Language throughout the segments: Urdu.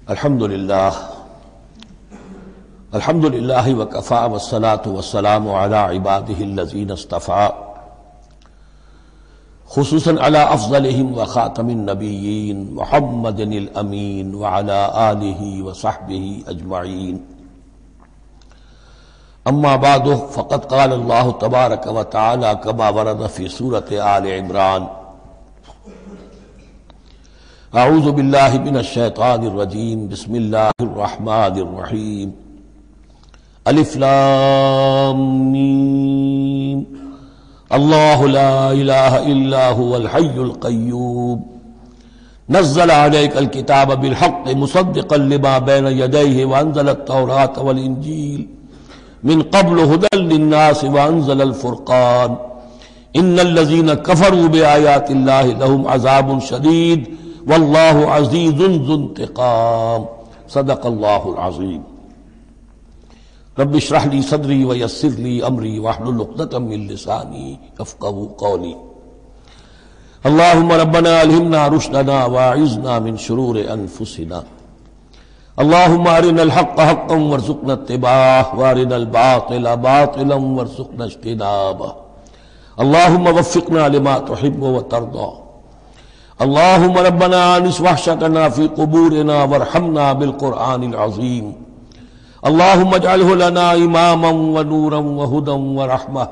الحمدللہ وکفی والصلاة والسلام علی عبادہ الذین اصطفی خصوصاً علی افضلہم وخاتم النبیین محمد الامین وعلی آلہ وصحبہ اجمعین اما بعد فقد قال اللہ تبارک وتعالی کما ورد فی سورۃ آل عمران اعوذ باللہ من الشیطان الرجیم بسم اللہ الرحمن الرحیم الف لام میم اللہ لا الہ الا هو الحی القیوم نزل علیک الکتاب بالحق مصدقا لما بین یدیہ وانزل التوراۃ والانجیل من قبل هدى للناس وانزل الفرقان ان الذین کفروا بآیات اللہ لهم عذاب شدید واللہ عزیز ذو انتقام صدق اللہ العظیم رب اشرح لی صدری ویسر لی امری واحلل عقدۃ من لسانی یفقہوا قولی اللہم ربنا الہمنا رشدنا واعذنا من شرور انفسنا اللہم ارنا الحق حقا وارزقنا اتباعہ وارنا الباطل باطلا وارزقنا اجتنابہ اللہم وفقنا لما تحب وترضى اللہم ربنا آنس وحشتنا فی قبورنا وارحمنا بالقرآن العظیم اللہم اجعلہ لنا اماما ونورا وہدا ورحمہ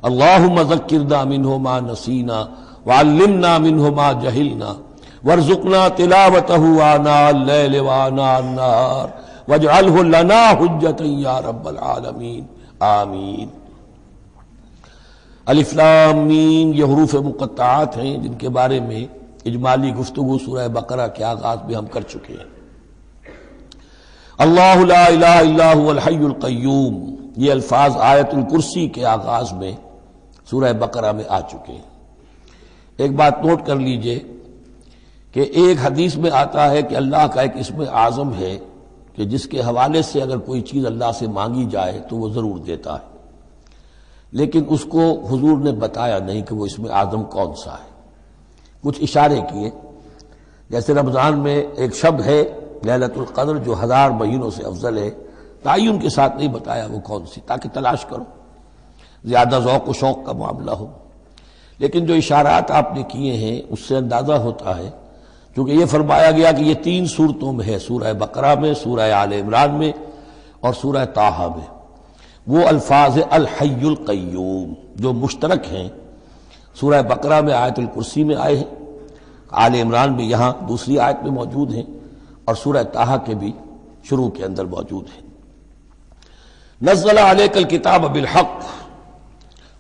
اللہم ذکرنا منہ ما نسینا وعلمنا منہ ما جہلنا وارزقنا تلاوتہ آناء اللیل وآناء النہار واجعلہ لنا حجتا یا رب العالمین آمین۔ الف لام میم یہ حروف مقطعات ہیں جن کے بارے میں اجمالی گفتگو سورہ بقرہ کے آغاز میں ہم کر چکے ہیں۔ اللہ لا الہ الا هو الحی القیوم یہ الفاظ آیت الکرسی کے آغاز میں سورہ بقرہ میں آ چکے ہیں۔ ایک بات نوٹ کر لیجئے کہ ایک حدیث میں آتا ہے کہ اللہ کا ایک اسم اعظم ہے کہ جس کے حوالے سے اگر کوئی چیز اللہ سے مانگی جائے تو وہ ضرور دیتا ہے، لیکن اس کو حضور نے بتایا نہیں کہ وہ اسم اعظم کون سا ہے۔ کچھ اشارے کیے، جیسے رمضان میں ایک شب ہے لیلۃ القدر جو 1000 مہینوں سے افضل ہے، تعین کے ساتھ نہیں بتایا وہ کون سی، تاکہ تلاش کرو، زیادہ ذوق و شوق کا معاملہ ہو۔ لیکن جو اشارات آپ نے کیے ہیں اس سے اندازہ ہوتا ہے، کیونکہ یہ فرمایا گیا کہ یہ 3 صورتوں میں ہے، سورہ بقرہ میں، سورہ آل عمران میں اور سورہ طٰہٰ میں، وہ الفاظ الحی القیوم جو مشترک ہیں، سورہ بقرہ میں آیت الکرسی میں آئے ہیں، آل عمران میں یہاں دوسری آیت میں موجود ہیں، اور سورہ طٰہٰ کے بھی شروع کے اندر موجود ہیں۔ نزل علیک الکتاب بالحق،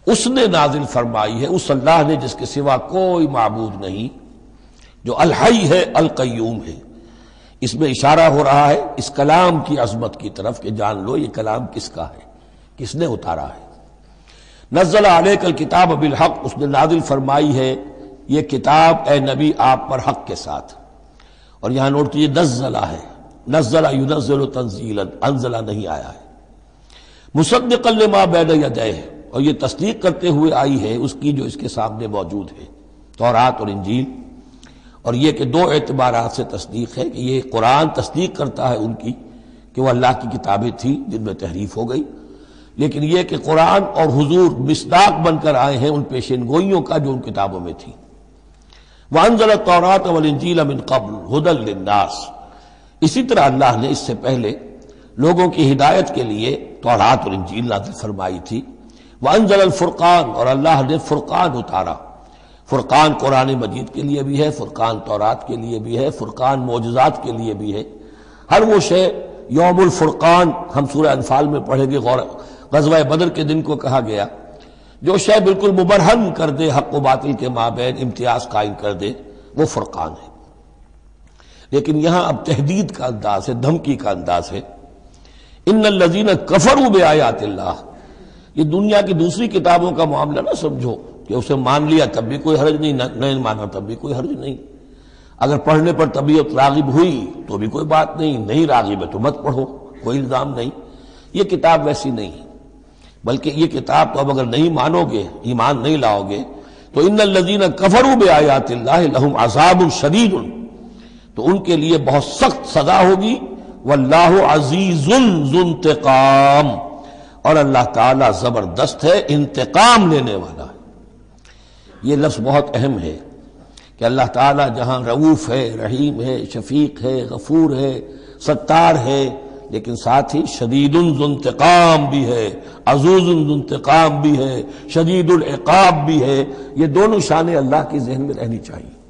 اس نے نازل فرمائی ہے، اس اللہ نے جس کے سوا کوئی معبود نہیں، جو الحی ہے القیوم ہے۔ اس میں اشارہ ہو رہا ہے اس کلام کی عظمت کی طرف کہ جان لو یہ کلام کس کا ہے، کس نے اتارا ہے۔ نزل علیک الکتاب بالحق، اس نے نازل فرمائی ہے یہ کتاب اے نبی آپ پر حق کے ساتھ، اور یہاں نوٹ کیجیے نزلہ ہے، نزلہ ینزل تنزیلا، انزلہ نہیں آیا ہے۔ مصدقا لما بین یدیہ، اور یہ تصدیق کرتے ہوئے آئی ہے اس کی جو اس کے سامنے موجود ہے، تورات اور انجیل۔ اور یہ کہ 2 اعتبارات سے تصدیق ہے کہ یہ قرآن تصدیق کرتا ہے ان کی کہ وہ اللہ کی کتابیں تھیں جن میں تحریف ہو گئی، لیکن یہ کہ قرآن اور حضور مصداق بن کر آئے ہیں ان پیشین گوئیوں کا جو ان کتابوں میں تھی۔ وانزل التوراۃ والانجیل من قبل ھدی للناس، اسی طرح اللہ نے اس سے پہلے لوگوں کی ہدایت کے لیے تورات اور انجیل نازل فرمائی تھی۔ وانزل الفرقان، اور اللہ نے فرقان اتارا۔ فرقان قرآن مجید کے لیے بھی ہے، فرقان تورات کے لیے بھی ہے، فرقان معجزات کے لیے بھی ہے۔ ہر وہ شے یوم الفرقان ہم سورہ انفال میں پڑھیں گے، غزوہ بدر کے دن کو کہا گیا، جو شے بالکل مبرہن کر دے حق و باطل کے مابین امتیاز قائم کر دے وہ فرقان ہے۔ لیکن یہاں اب تہدید کا انداز ہے، دھمکی کا انداز ہے۔ ان الذین کفروا بآیات اللہ، یہ دنیا کی دوسری کتابوں کا معاملہ نہ سمجھو کہ اسے مان لیا تب بھی کوئی حرج نہیں، نہیں مانا تب بھی کوئی حرج نہیں، اگر پڑھنے پر طبیعت راغب ہوئی تو بھی کوئی بات نہیں، نہیں راغب ہے تو مت پڑھو، کوئی الزام نہیں۔ یہ کتاب ویسی نہیں ہے، بلکہ یہ کتاب تو اب اگر نہیں مانو گے، ایمان نہیں لاؤ گے تو ان الذین کفروا بآیات اللہ لہم عذاب شدید، تو ان کے لیے بہت سخت سزا ہوگی. واللہ عزیز ذو انتقام، اور اللہ تعالیٰ زبردست ہے، انتقام لینے والا ہے. یہ لفظ بہت اہم ہے کہ اللہ تعالیٰ جہاں رؤوف ہے، رحیم ہے، شفیق ہے، غفور ہے، ستار ہے، لیکن ساتھ ہی شدید ذو انتقام بھی ہے، عزوز ذو انتقام بھی ہے، شدید العقاب بھی ہے. یہ دونوں شانیں اللہ کی ذہن میں رہنی چاہیے.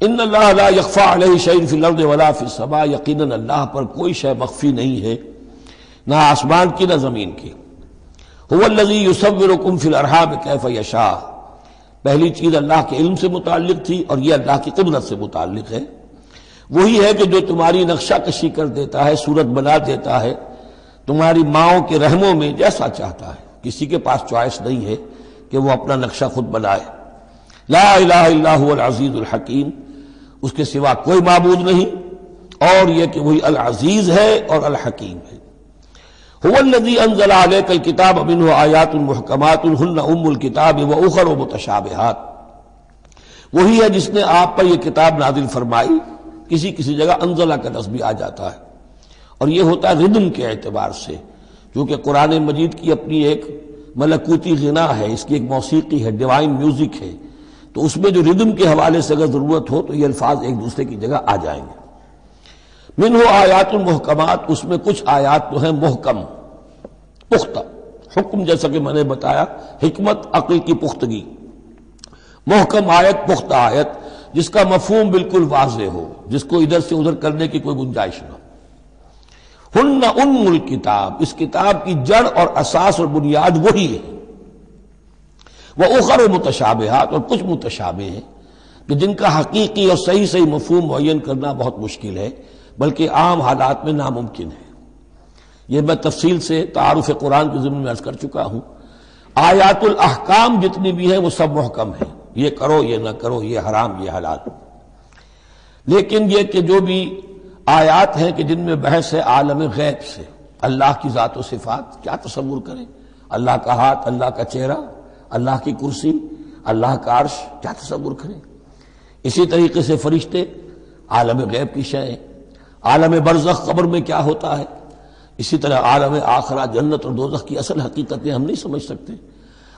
ان اللہ لا یخفی علیہ شیء فی الارض ولا فی السماء، یقیناً اللہ پر کوئی شے مخفی نہیں ہے، نہ آسمان کی نہ زمین کی. هو الذی یصورکم فی الارحام کیف یشاء، پہلی چیز اللہ کے علم سے متعلق تھی، اور یہ اللہ کی قدرت سے متعلق ہے. وہی ہے کہ جو تمہاری نقشہ کشی کر دیتا ہے، صورت بنا دیتا ہے تمہاری ماؤں کے رحموں میں جیسا چاہتا ہے. کسی کے پاس چوائس نہیں ہے کہ وہ اپنا نقشہ خود بنائے. لا الہ الا هو العزیز الحکیم، اس کے سوا کوئی معبود نہیں، اور یہ کہ وہی العزیز ہے اور الحکیم ہے. هو الذی انزل علیک الکتاب منہ آیات محکمات ہن ام الکتاب واخر متشابہات، وہی ہے جس نے آپ پر یہ کتاب نازل فرمائی. کسی کسی جگہ انزلہ کا لفظ بھی آ جاتا ہے، اور یہ ہوتا ہے ردم کے اعتبار سے، کیونکہ قرآن مجید کی اپنی ایک ملکوتی غنا ہے، اس کی ایک موسیقی ہے، ڈیوائن میوزک ہے، تو اس میں جو ردم کے حوالے سے اگر ضرورت ہو تو یہ الفاظ ایک دوسرے کی جگہ آ جائیں گے. منہ آیات محکمات، اس میں کچھ آیات تو ہیں محکم، پختہ. حکم جیسا کہ میں نے بتایا، حکمت عقل کی پختگی. محکم آیت، پختہ آیت، جس کا مفہوم بالکل واضح ہو، جس کو ادھر سے ادھر کرنے کی کوئی گنجائش نہ. ہن ام الکتاب، اس کتاب کی جڑ اور اساس اور بنیاد وہی ہے. وَأُخَرُ متشابہات، اور کچھ متشابہ ہیں کہ جن کا حقیقی اور صحیح مفہوم معین کرنا بہت مشکل ہے، بلکہ عام حالات میں ناممکن ہے. یہ میں تفصیل سے تعارف قرآن کے ضمن میں عرض کر چکا ہوں. آیات الاحکام جتنی بھی ہیں وہ سب محکم ہیں، یہ کرو یہ نہ کرو، یہ حرام یہ حلال. لیکن یہ کہ جو بھی آیات ہیں کہ جن میں بحث ہے عالم غیب سے، اللہ کی ذات و صفات، کیا تصور کریں؟ اللہ کا ہاتھ، اللہ کا چہرہ، اللہ کی کرسی، اللہ کا عرش، کیا تصور کریں؟ اسی طریقے سے فرشتے، عالم غیب کی شیء، عالم برزخ قبر میں کیا ہوتا ہے، اسی طرح عالم آخرہ جنت اور دوزخ کی اصل حقیقتیں ہم نہیں سمجھ سکتے.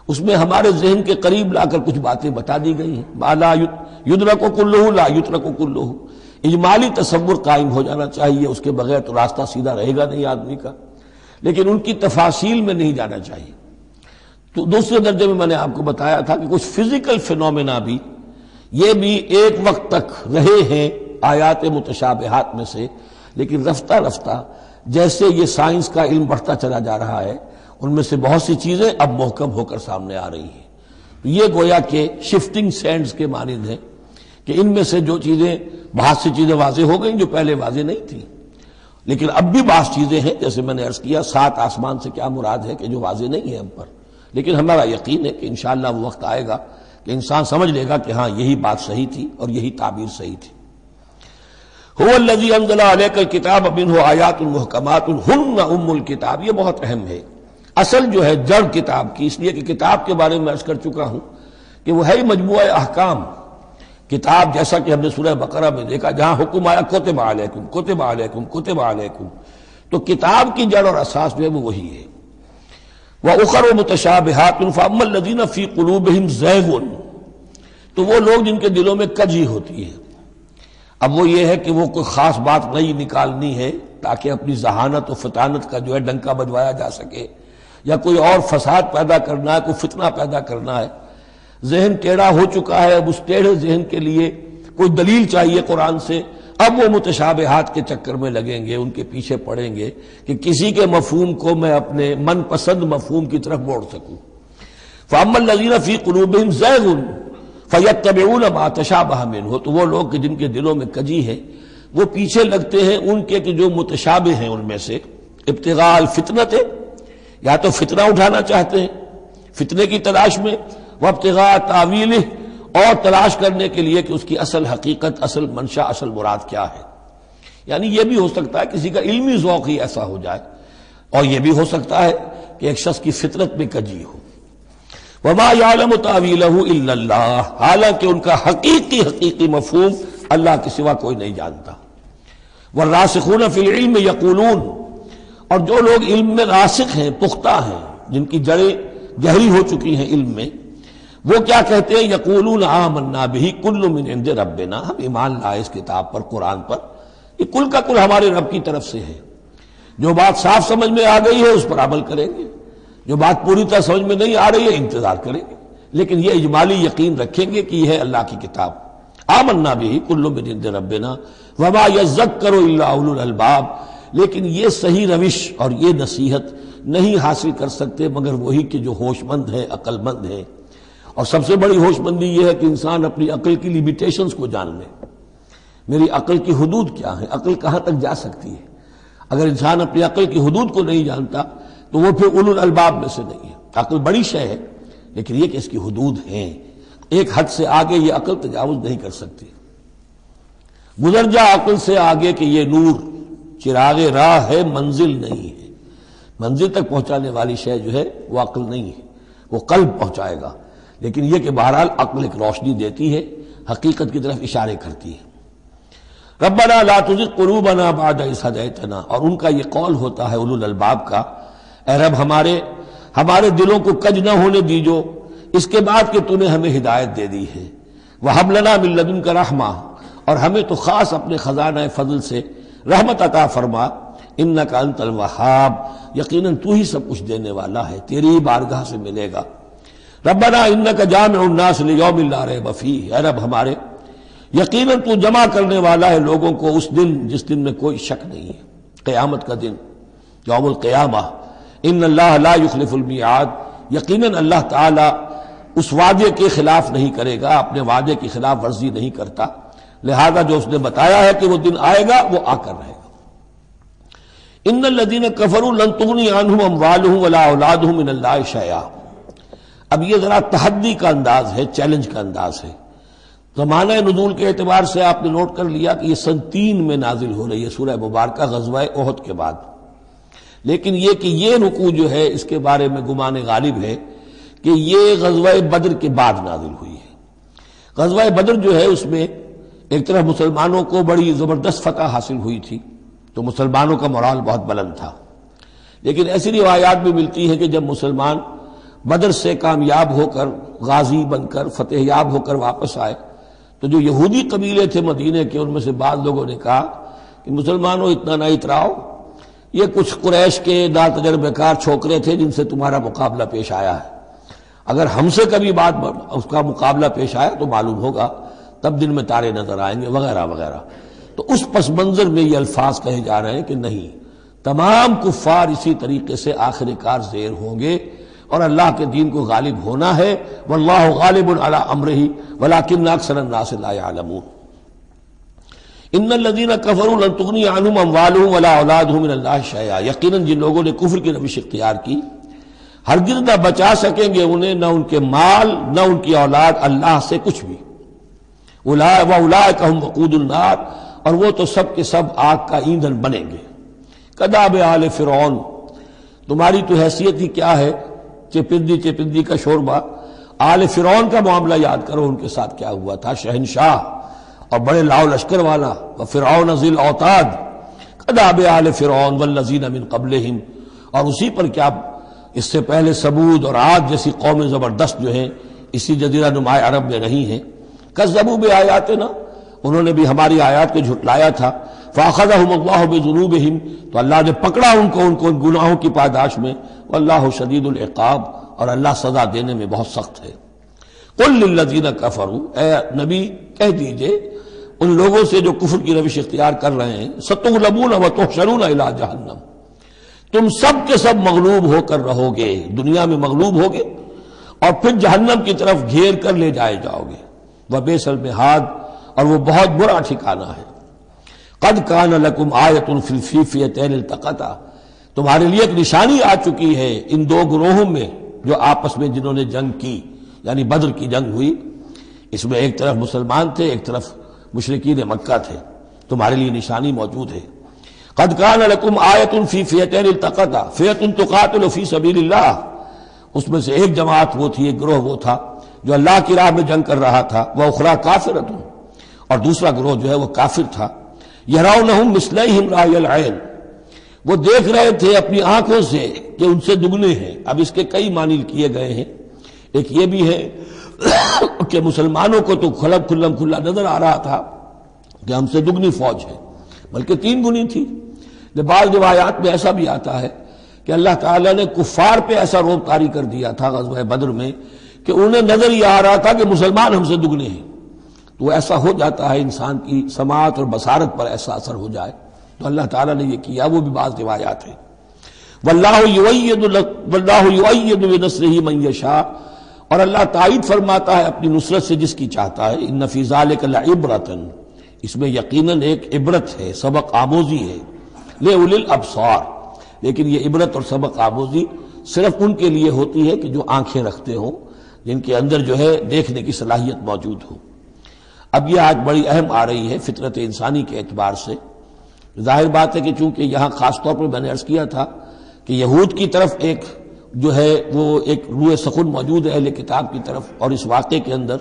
اس میں ہمارے ذہن کے قریب لا کر کچھ باتیں بتا دی گئی ہیں. ما لا یدرک کلہ لا یترک کلہ، اجمالی تصور قائم ہو جانا چاہیے، اس کے بغیر تو راستہ سیدھا رہے گا نہیں آدمی کا، لیکن ان کی تفاصیل میں نہیں جانا چاہیے. تو دوسرے درجے میں نے آپ کو بتایا تھا کہ کچھ فزیکل فینومینا بھی یہ بھی ایک وقت تک رہے ہیں آیات متشابہات میں سے، لیکن رفتہ رفتہ جیسے یہ سائنس کا علم بڑھتا چلا جا رہا ہے، ان میں سے بہت سی چیزیں اب محکم ہو کر سامنے آ رہی ہیں. یہ گویا کہ شفٹنگ سینڈز کے مانند ہیں کہ ان میں سے جو چیزیں، بہت سی چیزیں واضح ہو گئیں جو پہلے واضح نہیں تھیں، لیکن اب بھی بعض چیزیں ہیں، جیسے میں نے عرض کیا 7 آسمان سے کیا مراد ہے کہ جو واضح نہیں ہے ہم پر. لیکن ہمارا یقین ہے کہ انشاءاللہ وہ وقت آئے گا کہ انسان سمجھ لے گا کہ ہاں یہی بات صحیح تھی اور یہی تعبیر صحیح تھی. هو الذی انزل علیک الکتاب منہ آیات محکمات ہن ام الکتاب، یہ بہت اہم ہے. اصل جو ہے جڑ کتاب کی، اس لیے کہ کتاب کے بارے میں عرض کر چکا ہوں کہ وہ ہے مجموعہ احکام. کتاب جیسا کہ ہم نے سورہ بقرہ میں دیکھا جہاں حکم آیا کتب علیکم کتب علیکم کتب علیکم، تو کتاب کی جڑ اور اساس جو ہے وہ وہی ہے. وَأُخَرُ مُتَشَابِهَاتٌ فَأَمَّا الَّذِينَ فِي قُلُوبِهِمْ زَيْغٌ، تو وہ لوگ جن کے دلوں میں کجی ہوتی ہے. اب وہ یہ ہے کہ وہ کوئی خاص بات نئی نکالنی ہے تاکہ اپنی ذہانت و فطانت کا جو ہے ڈنکا بجوایا جا سکے، یا کوئی اور فساد پیدا کرنا ہے، کوئی فتنہ پیدا کرنا ہے. ذہن ٹیڑھا ہو چکا ہے، اب اس ٹیڑھے ذہن کے لیے کوئی دلیل چاہیے قرآن سے. اب وہ متشابہات کے چکر میں لگیں گے، ان کے پیچھے پڑیں گے کہ کسی کے مفہوم کو میں اپنے من پسند مفہوم کی طرف موڑ سکوں. فَأَمَّا الَّذِينَ فِي قُلُوبِهِمْ زَيْغٌ فَيَتَّبِعُونَ مَا تَشَابَهَ مِنْهُ، تو وہ لوگ کہ جن کے دلوں میں کجی ہے وہ پیچھے لگتے ہیں ان کے کہ جو متشابہ ہیں ان میں سے. ابتغاء الفتنۃ، یا تو فتنہ اٹھانا چاہتے ہیں فتنے کی تلاش میں، وابتغاء تاویلہ، اور تلاش کرنے کے لیے کہ اس کی اصل حقیقت، اصل منشا، اصل مراد کیا ہے. یعنی یہ بھی ہو سکتا ہے کسی کا علمی ذوق ہی ایسا ہو جائے، اور یہ بھی ہو سکتا ہے کہ ایک شخص کی فطرت میں کجی ہو. وما یعلم تاویلہ الا اللہ، حالانکہ ان کا حقیقی مفہوم اللہ کے سوا کوئی نہیں جانتا۔ والراسخون فی العلم یقولون، اور جو لوگ علم میں راسخ ہیں، پختہ ہیں، جن کی جڑیں گہری ہو چکی ہیں علم میں، وہ کیا کہتے ہیں؟ یقولون آمنا بہ کل من عند ربنا، ہم ایمان لائے اس کتاب پر، قرآن پر، یہ کل کا کل ہمارے رب کی طرف سے ہے۔ جو بات صاف سمجھ میں آ گئی ہے اس پر عمل کریں گے، جو بات پوری طرح سمجھ میں نہیں آ رہی ہے انتظار کریں گے، لیکن یہ اجمالی یقین رکھیں گے کہ یہ ہے اللہ کی کتاب۔ آمنا بہ کل من عند ربنا وما یذکر الا اولو الالباب، لیکن یہ صحیح روش اور یہ نصیحت نہیں حاصل کر سکتے مگر وہی کہ جو ہوش مند ہے، عقل مند ہے۔ اور سب سے بڑی ہوش مندی یہ ہے کہ انسان اپنی عقل کی لیمیٹیشنز کو جان لے، میری عقل کی حدود کیا ہے، عقل کہاں تک جا سکتی ہے۔ اگر انسان اپنی عقل کی حدود کو نہیں جانتا تو وہ پھر اولو الالباب میں سے نہیں ہے۔ عقل بڑی شے ہے لیکن یہ کہ اس کی حدود ہیں، ایک حد سے آگے یہ عقل تجاوز نہیں کر سکتی۔ گزر جا عقل سے آگے کہ یہ نور چراغ راہ ہے، منزل نہیں ہے۔ منزل تک پہنچانے والی شے جو ہے وہ عقل نہیں ہے، وہ قلب پہنچائے گا، لیکن یہ کہ بہرحال عقل ایک روشنی دیتی ہے، حقیقت کی طرف اشارے کرتی ہے۔ ربنا لا تزغ قلوبنا بعد اذ ہدیتنا، اور ان کا یہ قول ہوتا ہے اولو الالباب کا، اے رب ہمارے دلوں کو کج نہ ہونے دیجو اس کے بعد کہ تو نے ہمیں ہدایت دے دی ہے۔ وہب لنا من لدنک رحمہ، اور ہمیں تو خاص اپنے خزانہ فضل سے رحمت عطا فرما، انک انت الوہاب، یقیناً تو ہی سب کچھ دینے والا ہے، تیری ہی بارگاہ سے ملے گا۔ ربنا انک جامع الناس لیوم لا ریب فیہ، اے رب ہمارے یقیناً تو جمع کرنے والا ہے لوگوں کو اس دن جس دن میں کوئی شک نہیں ہے، قیامت کا دن، یوم القیامہ۔ ان اللہ لا یخلف المیعاد، یقیناً اللہ تعالی اس وعدے کے خلاف نہیں کرے گا، اپنے وعدے کی خلاف ورزی نہیں کرتا، لہذا جو اس نے بتایا ہے کہ وہ دن آئے گا وہ آ کر رہے گا۔ ان الذین کفروا لن تغنی عنہم اموالہم ولا اولادہم من اللہ شیئا، اب یہ ذرا تحدی کا انداز ہے، چیلنج کا انداز ہے۔ زمانہ نزول کے اعتبار سے آپ نے نوٹ کر لیا کہ یہ سن 3 میں نازل ہو رہی ہے سورہ مبارکہ غزوہ احد کے بعد، لیکن یہ کہ یہ رکوع جو ہے اس کے بارے میں گمان غالب ہے کہ یہ غزوہ بدر کے بعد نازل ہوئی ہے۔ غزوہ بدر جو ہے اس میں ایک طرف مسلمانوں کو بڑی زبردست فتح حاصل ہوئی تھی تو مسلمانوں کا مورال بہت بلند تھا، لیکن ایسی روایات بھی ملتی ہیں کہ جب مسلمان بدر سے کامیاب ہو کر، غازی بن کر، فتح یاب ہو کر واپس آئے تو جو یہودی قبیلے تھے مدینے کے، ان میں سے بعض لوگوں نے کہا کہ مسلمانوں اتنا نہ اتراؤ، یہ کچھ قریش کے ناتجربہ کار چھوکرے تھے جن سے تمہارا مقابلہ پیش آیا ہے، اگر ہم سے کبھی بات اس کا مقابلہ پیش آیا تو معلوم ہوگا، تب دن میں تارے نظر آئیں گے وغیرہ وغیرہ۔ تو اس پس منظر میں یہ الفاظ کہے جا رہے ہیں کہ نہیں، تمام کفار اسی طریقے سے آخر کار زیر ہوں گے اور اللہ کے دین کو غالب ہونا ہے، واللہ غالب علی امرہ ولکن اکثر الناس لا یعلمون۔ ان الذین کفروا لن تغنی عنہم اموالہم ولا اولادہم من اللہ شیئا، یقیناً جن لوگوں نے کفر کی روش اختیار کی ہرگز نہ بچا سکیں گے انہیں، نہ ان کے مال نہ ان کی اولاد اللہ سے کچھ بھی۔ وَأُولَٰئِكَ هُمْ وَقُودُ النَّارِ، اور وہ تو سب کے سب آگ کا ایندھن بنیں گے۔ کداب آل فرعون، تمہاری تو حیثیت ہی کیا ہے، چپندی کا شوربہ۔ آل فرعون کا معاملہ یاد کرو، ان کے ساتھ کیا ہوا تھا، شہنشاہ اور بڑے لاؤ لشکر والا، وفرعون ذی الاوتاد، کداب آل فرعون والذین من قبلہم، اور اسی پر کیا اس سے پہلے ثمود اور عاد جیسی قومیں زبردست جو ہیں اسی جزیرہ نما عرب میں رہی ہیں، کذبوا بآیاتنا، انہوں نے بھی ہماری آیات کو جھٹلایا تھا، فاخذہم اللہ بذنوبہم، تو اللہ نے پکڑا ان کو ان گناہوں کی پاداش میں، واللہ شدید العقاب، اور اللہ سزا دینے میں بہت سخت ہے۔ قل للذین کفروا، اے نبی کہہ دیجئے ان لوگوں سے جو کفر کی روش اختیار کر رہے ہیں، ستغلبون وتحشرون الی جہنم، تم سب کے سب مغلوب ہو کر رہو گے، دنیا میں مغلوب ہوگے اور پھر جہنم کی طرف گھیر کر لے جائے جاؤ گے، وبئس المہاد، اور وہ بہت برا ٹھکانہ ہے۔ قد کان لکم آیۃ فی فئتین التقطا، تمہارے لیے ایک نشانی آ چکی ہے ان دو گروہوں میں جو آپس میں جنہوں نے جنگ کی، یعنی بدر کی جنگ ہوئی، اس میں ایک طرف مسلمان تھے ایک طرف مشرکین مکہ تھے، تمہارے لیے نشانی موجود ہے۔ قد کان لکم آیۃ فی فئتین التقطا، فئۃ تقاتل فی سبیل اللہ، اس میں سے ایک جماعت وہ تھی، ایک گروہ وہ تھا جو اللہ کی راہ میں جنگ کر رہا تھا، وأخری کافرۃ، اور دوسرا گروہ جو ہے وہ کافر تھا. یرونہم مثلیہم رأی العین، وہ دیکھ رہے تھے اپنی آنکھوں سے کہ ان سے دگنے ہیں. اب اس کے کئی معنی کیے گئے ہیں. ایک یہ بھی ہے کہ مسلمانوں کو تو کھلم کھلا نظر آ رہا تھا کہ ہم سے دگنی فوج ہے، بلکہ 3 گنی تھی. بعض روایات میں ایسا بھی آتا ہے کہ اللہ تعالیٰ نے کفار پہ ایسا روب طاری کر دیا تھا غزوہ بدر میں کہ انہیں نظر ہی آ رہا تھا کہ مسلمان ہم سے دگنے ہیں. تو ایسا ہو جاتا ہے، انسان کی سماعت اور بصارت پر ایسا اثر ہو جائے. تو اللہ تعالیٰ نے یہ کیا، وہ بھی بعض روایات ہیں. واللہ یؤید بنصرہ من یشاء، اور اللہ تائید فرماتا ہے اپنی نصرت سے جس کی چاہتا ہے. ان فی ذلک لعبرۃ، اس میں یقیناً ایک عبرت ہے، سبق آموزی ہے. لأولی الابصار، لیکن یہ عبرت اور سبق آموزی صرف ان کے لیے ہوتی ہے کہ جو آنکھیں رکھتے ہوں، جن کے اندر جو ہے دیکھنے کی صلاحیت موجود ہو. اب یہ آج بڑی اہم آ رہی ہے فطرت انسانی کے اعتبار سے. ظاہر بات ہے کہ چونکہ یہاں خاص طور پر میں نے عرض کیا تھا کہ یہود کی طرف ایک جو ہے وہ ایک روح سخن موجود ہے اہل کتاب کی طرف، اور اس واقعے کے اندر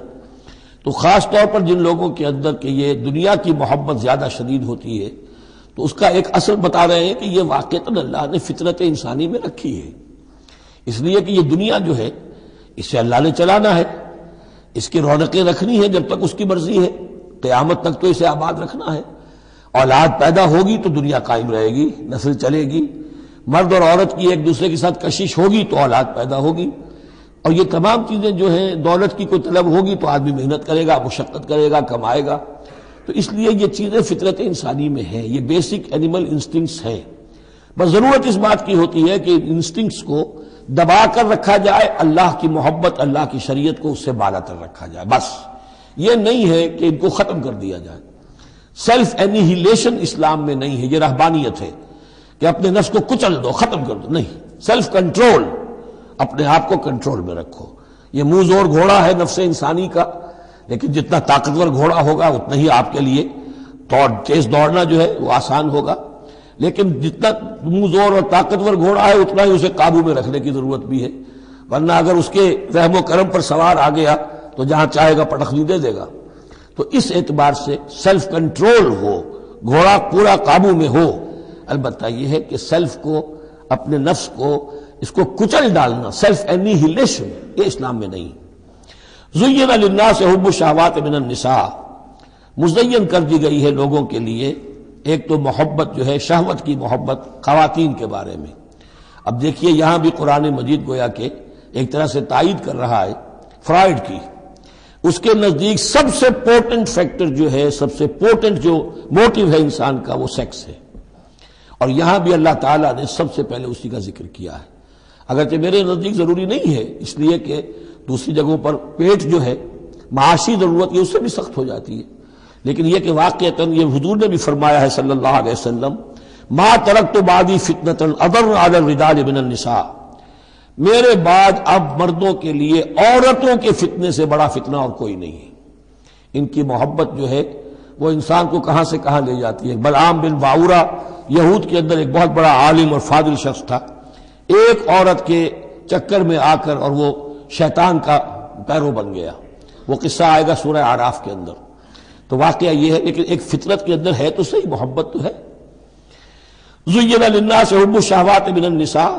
تو خاص طور پر جن لوگوں کے اندر کہ یہ دنیا کی محبت زیادہ شدید ہوتی ہے، تو اس کا ایک اثر بتا رہے ہیں کہ یہ واقعتاً اللہ نے فطرت انسانی میں رکھی ہے. اس لیے کہ یہ دنیا جو ہے اسے اللہ نے چلانا ہے، اس کی رونقیں رکھنی ہے جب تک اس کی مرضی ہے، قیامت تک تو اسے آباد رکھنا ہے. اولاد پیدا ہوگی تو دنیا قائم رہے گی، نسل چلے گی. مرد اور عورت کی ایک دوسرے کے ساتھ کشش ہوگی تو اولاد پیدا ہوگی. اور یہ تمام چیزیں جو ہیں، دولت کی کوئی طلب ہوگی تو آدمی محنت کرے گا، مشقت کرے گا، کمائے گا. تو اس لیے یہ چیزیں فطرت انسانی میں ہیں، یہ بیسک اینیمل انسٹنکٹس ہیں. بس ضرورت اس بات کی ہوتی ہے کہ ان انسٹنکٹس کو دبا کر رکھا جائے، اللہ کی محبت، اللہ کی شریعت کو اس سے بالا تر رکھا جائے. بس یہ نہیں ہے کہ ان کو ختم کر دیا جائے. سیلف اینیہیلیشن اسلام میں نہیں ہے، یہ رہبانیت ہے کہ اپنے نفس کو کچل دو، ختم کر دو. نہیں، سیلف کنٹرول، اپنے آپ کو کنٹرول میں رکھو. یہ منہ زور گھوڑا ہے نفس انسانی کا، لیکن جتنا طاقتور گھوڑا ہوگا اتنا ہی آپ کے لیے تیز دوڑنا جو ہے وہ آسان ہوگا. لیکن جتنا منہ زور اور طاقتور گھوڑا ہے اتنا ہی اسے قابو میں رکھنے کی ضرورت بھی ہے، ورنہ اگر اس کے رحم و کرم پر سوار آ گیا تو جہاں چاہے گا پٹخنی دے دے گا. تو اس اعتبار سے سیلف کنٹرول ہو، گھوڑا پورا قابو میں ہو. البتہ یہ ہے کہ سیلف کو، اپنے نفس کو، اس کو کچل ڈالنا، سیلف اینیہیلیشن، یہ اسلام میں نہیں. زین للناس حب الشہوات من النساء، مزین کر دی گئی ہے لوگوں کے لیے ایک تو محبت جو ہے، شہوت کی محبت خواتین کے بارے میں. اب دیکھیے یہاں بھی قرآن مجید گویا کہ ایک طرح سے تائید کر رہا ہے فرائڈ کی. اس کے نزدیک سب سے پورٹنٹ فیکٹر جو ہے، سب سے پورٹنٹ جو موٹیو ہے انسان کا، وہ سیکس ہے. اور یہاں بھی اللہ تعالیٰ نے سب سے پہلے اسی کا ذکر کیا ہے. اگرچہ میرے نزدیک ضروری نہیں ہے، اس لیے کہ دوسری جگہوں پر پیٹ جو ہے معاشی ضرورت یہ اس سے بھی سخت ہو جاتی ہے. لیکن یہ کہ واقعتاً یہ حضور نے بھی فرمایا ہے صلی اللہ علیہ وسلم، ما ترکت بعدی فتنۃ اضر علی الرجال من النساء، میرے بعد اب مردوں کے لیے عورتوں کے فتنے سے بڑا فتنہ اور کوئی نہیں ہے. ان کی محبت جو ہے وہ انسان کو کہاں سے کہاں لے جاتی ہے. بلعام بن باورا یہود کے اندر ایک بہت بڑا عالم اور فاضل شخص تھا، ایک عورت کے چکر میں آ کر اور وہ شیطان کا پیرو بن گیا. وہ قصہ آئے گا سورہ اعراف کے اندر. تو واقعہ یہ ہے، لیکن ایک فطرت کے اندر ہے تو صحیح، محبت تو ہے. زین للناس حب الشہوات من النساء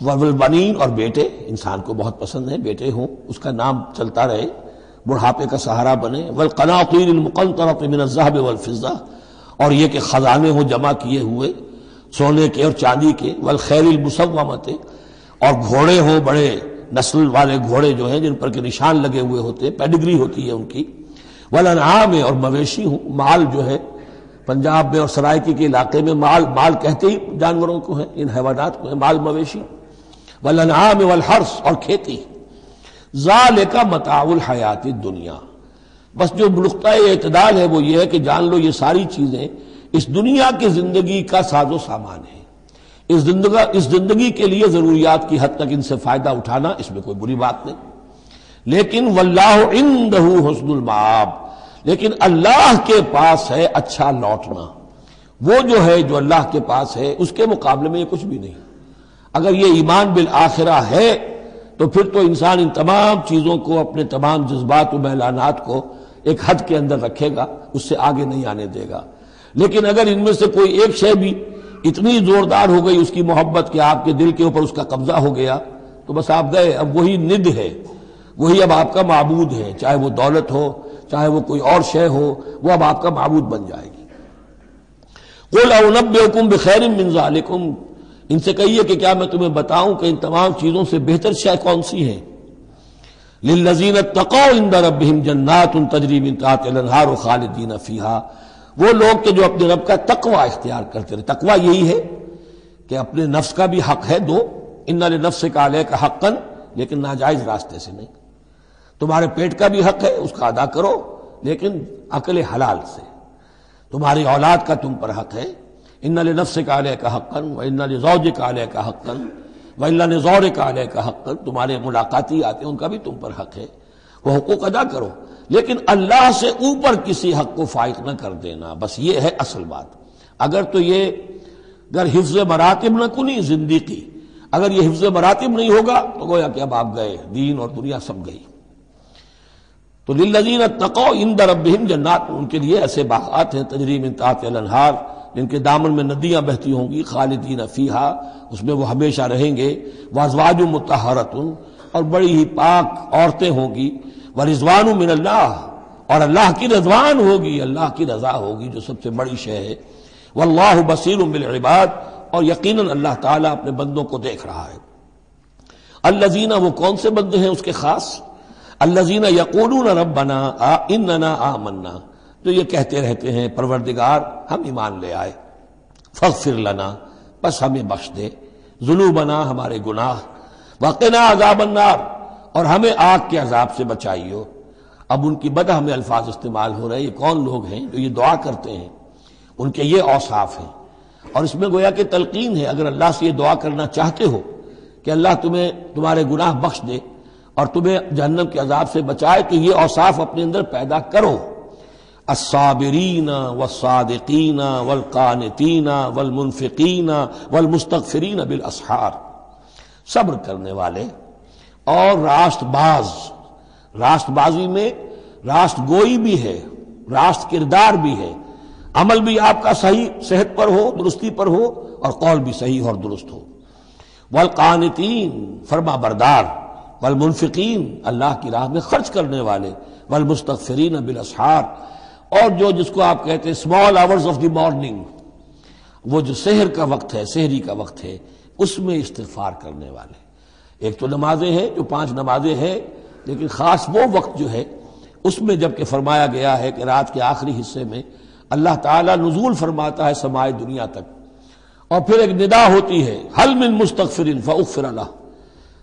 والبنین، اور بیٹے انسان کو بہت پسند ہیں، بیٹے ہوں، اس کا نام چلتا رہے، بڑھاپے کا سہارا بنے. والقناطیر المقنطرۃ من الذهب والفضہ، اور یہ کہ خزانے ہوں جمع کیے ہوئے سونے کے اور چاندی کے. والخیل المسومۃ، اور گھوڑے ہوں بڑے نسل والے گھوڑے جو ہیں جن پر کے نشان لگے ہوئے ہوتے، پیڈگری ہوتی ہے ان کی. والانعام، اور مویشی ہوں، مال جو ہے پنجاب میں اور سرائکی کے علاقے میں مال کہتے ہی جانوروں کو ہے، ان حیوانات کو ہے مال مویشی. والانعام والحرث، اور کھیتی. ذالک متاع الحیات الدنیا، بس جو نقطہ اعتدال ہے وہ یہ ہے کہ جان لو یہ ساری چیزیں اس دنیا کی زندگی کا ساز و سامان ہے. اس زندگی کے لیے ضروریات کی حد تک ان سے فائدہ اٹھانا، اس میں کوئی بری بات نہیں. لیکن واللہ عندہ حسن المآب، لیکن اللہ کے پاس ہے اچھا لوٹنا. وہ جو ہے جو اللہ کے پاس ہے اس کے مقابلے میں یہ کچھ بھی نہیں. اگر یہ ایمان بالآخرہ ہے تو پھر تو انسان ان تمام چیزوں کو، اپنے تمام جذبات و میلانات کو ایک حد کے اندر رکھے گا، اس سے آگے نہیں آنے دے گا۔ لیکن اگر ان میں سے کوئی ایک شے بھی اتنی زوردار ہو گئی اس کی محبت کہ آپ کے دل کے اوپر اس کا قبضہ ہو گیا تو بس آپ گئے، اب وہی ند ہے، وہی اب آپ کا معبود ہے، چاہے وہ دولت ہو چاہے وہ کوئی اور شے ہو، وہ اب آپ کا معبود بن جائے گی۔ قُلْ أَنَبِّئُكُمْ بِخَيْرٍ مِّن ذَلِكُمْ، ان سے کہیے کہ کیا میں تمہیں بتاؤں کہ ان تمام چیزوں سے بہتر شے کون سی ہے؟ لِلَّذِينَ اتَّقَوْا عِندَ رَبِّهِمْ جَنَّاتٌ تَجْرِي مِن تَحْتِهَا الْأَنْهَارُ خَالِدِينَ فِيهَا، وہ لوگ کہ جو اپنے رب کا تقوی اختیار کرتے رہے۔ تقوی یہی ہے کہ اپنے نفس کا بھی حق ہے دو، اِنَّ لِنَفْسِكَ عَلَيْكَ حَقًّا، لیکن ناجائز راستے سے نہیں۔ تمہارے پیٹ کا بھی حق ہے، اس کا ادا کرو، لیکن عقل حلال سے۔ تمہاری اولاد کا تم پر حق ہے، اِنَّ لِنَفْسِكَ عَلَيْكَ حَقًّا وَإِنَّ لِزَوْجِكَ عَلَيْكَ حَقًّا وَإِنَّ لِزَوْرِكَ عَلَيْكَ حَقًّا، تمہارے ملاقاتی آتے ہیں ان کا بھی تم پر حق ہے، وہ حقوق ادا کرو، لیکن اللہ سے اوپر کسی حق کو فائق نہ کر دینا، بس یہ ہے اصل بات۔ اگر تو یہ اگر حفظ مراتب نہ کنی زندگی، اگر یہ حفظ مراتب نہیں ہوگا تو گویا کہ اب آپ گئے، دین اور دنیا سب گئی۔ تو للذین اتقوا عند ربہم جنات، ان کے لیے ایسے باغات ہیں تجری من تحتہا الانہار، جن کے دامن میں ندیاں بہتی ہوں گی، خالدین فیہا، اس میں وہ ہمیشہ رہیں گے، وازواج مطہرۃ، اور بڑی ہی پاک عورتیں ہوں گی، ورضوان من اللہ، اور اللہ کی رضوان ہوگی، اللہ کی رضا ہوگی جو سب سے بڑی شے ہے، واللہ بصیر بالعباد، اور یقیناً اللہ تعالیٰ اپنے بندوں کو دیکھ رہا ہے۔ الذین، وہ کون سے بندے ہیں اس کے خاص؟ الذین یقولون ربنا اننا آمنا، جو یہ کہتے رہتے ہیں پروردگار ہم ایمان لے آئے، فاغفر لنا، بس ہمیں بخش دے، ذنوبنا، ہمارے گناہ، وقنا عذاب النار، اور ہمیں آگ کے عذاب سے بچائیو۔ اب ان کی بدہ میں الفاظ استعمال ہو رہے ہیں، یہ کون لوگ ہیں جو یہ دعا کرتے ہیں، ان کے یہ اوصاف ہیں، اور اس میں گویا کہ تلقین ہے، اگر اللہ سے یہ دعا کرنا چاہتے ہو کہ اللہ تمہیں تمہارے گناہ بخش دے اور تمہیں جہنم کے عذاب سے بچائے، تو یہ اوصاف اپنے اندر پیدا کرو۔ الصابرین والصادقین والقانتین والمنفقین والمستغفرین بالاسحار، صبر کرنے والے اور راست باز، راست بازی میں راست گوئی بھی ہے، راست کردار بھی ہے، عمل بھی آپ کا صحیح صحت پر ہو، درستی پر ہو، اور قول بھی صحیح اور درست ہو۔ والقانتین، فرما بردار، والمنفقین، اللہ کی راہ میں خرچ کرنے والے، والمستغفرین بالاسحار، اور جو جس کو آپ کہتے ہیں small hours of the morning, وہ جو سحر کا وقت ہے، سحری کا وقت ہے، اس میں استغفار کرنے والے۔ ایک تو نمازیں ہیں جو 5 نمازیں ہیں، لیکن خاص وہ وقت جو ہے اس میں جب کہ فرمایا گیا ہے کہ رات کے آخری حصے میں اللہ تعالیٰ نزول فرماتا ہے سمائے دنیا تک، اور پھر ایک ندا ہوتی ہے، حل من مستغفر فاغفر لہ،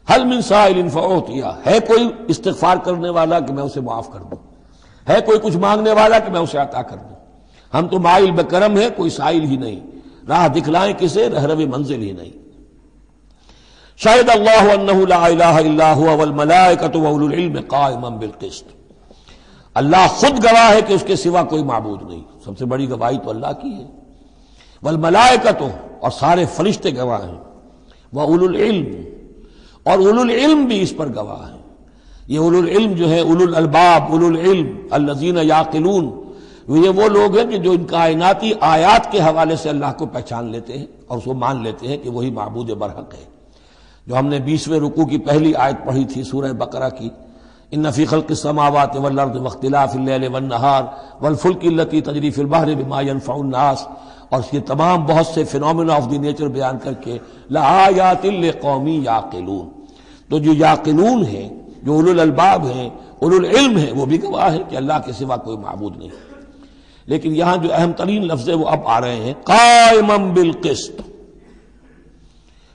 حل من سائل فاعطیہ، ہے کوئی استغفار کرنے والا کہ میں اسے معاف کر دوں، ہے کوئی کچھ مانگنے والا کہ میں اسے عطا کر دوں۔ ہم تو مائل بکرم ہے، کوئی سائل ہی نہیں، راہ دکھلائیں کسے، رہرو منزل ہی نہیں۔ شہد اللہ انہ لا الہ الا ہوا والملائکۃ واولو العلم قائما بالقسط، اللہ خود گواہ ہے کہ اس کے سوا کوئی معبود نہیں، سب سے بڑی گواہی تو اللہ کی ہے، والملائکۃ، اور سارے فرشتے گواہ ہیں، واولو العلم، اور اولو العلم بھی اس پر گواہ ہیں۔ یہ اولو العلم جو ہے، اولو الالباب، اولو العلم الذین یعقلون، یہ وہ لوگ ہیں کہ جو ان کائناتی آیات کے حوالے سے اللہ کو پہچان لیتے ہیں اور اس کو مان لیتے ہیں کہ وہی معبود برحق ہے۔ جو ہم نے 20ویں رکوع کی پہلی آیت پڑھی تھی سورہ بقرہ کی، ان فی خلق السماوات والارض واختلاف اللیل والنہار والفلک التی تجری فی البحر بما ینفع الناس، اور اس کے تمام بہت سے فینومینا آف دی نیچر بیان کر کے لآیات لقوم یعقلون، تو جو یعقلون ہیں، جو اولو الالباب ہیں، اولو العلم ہیں، وہ بھی گواہ ہیں کہ اللہ کے سوا کوئی معبود نہیں۔ لیکن یہاں جو اہم ترین لفظ ہے وہ اب آ رہے ہیں، قائما بالقسط،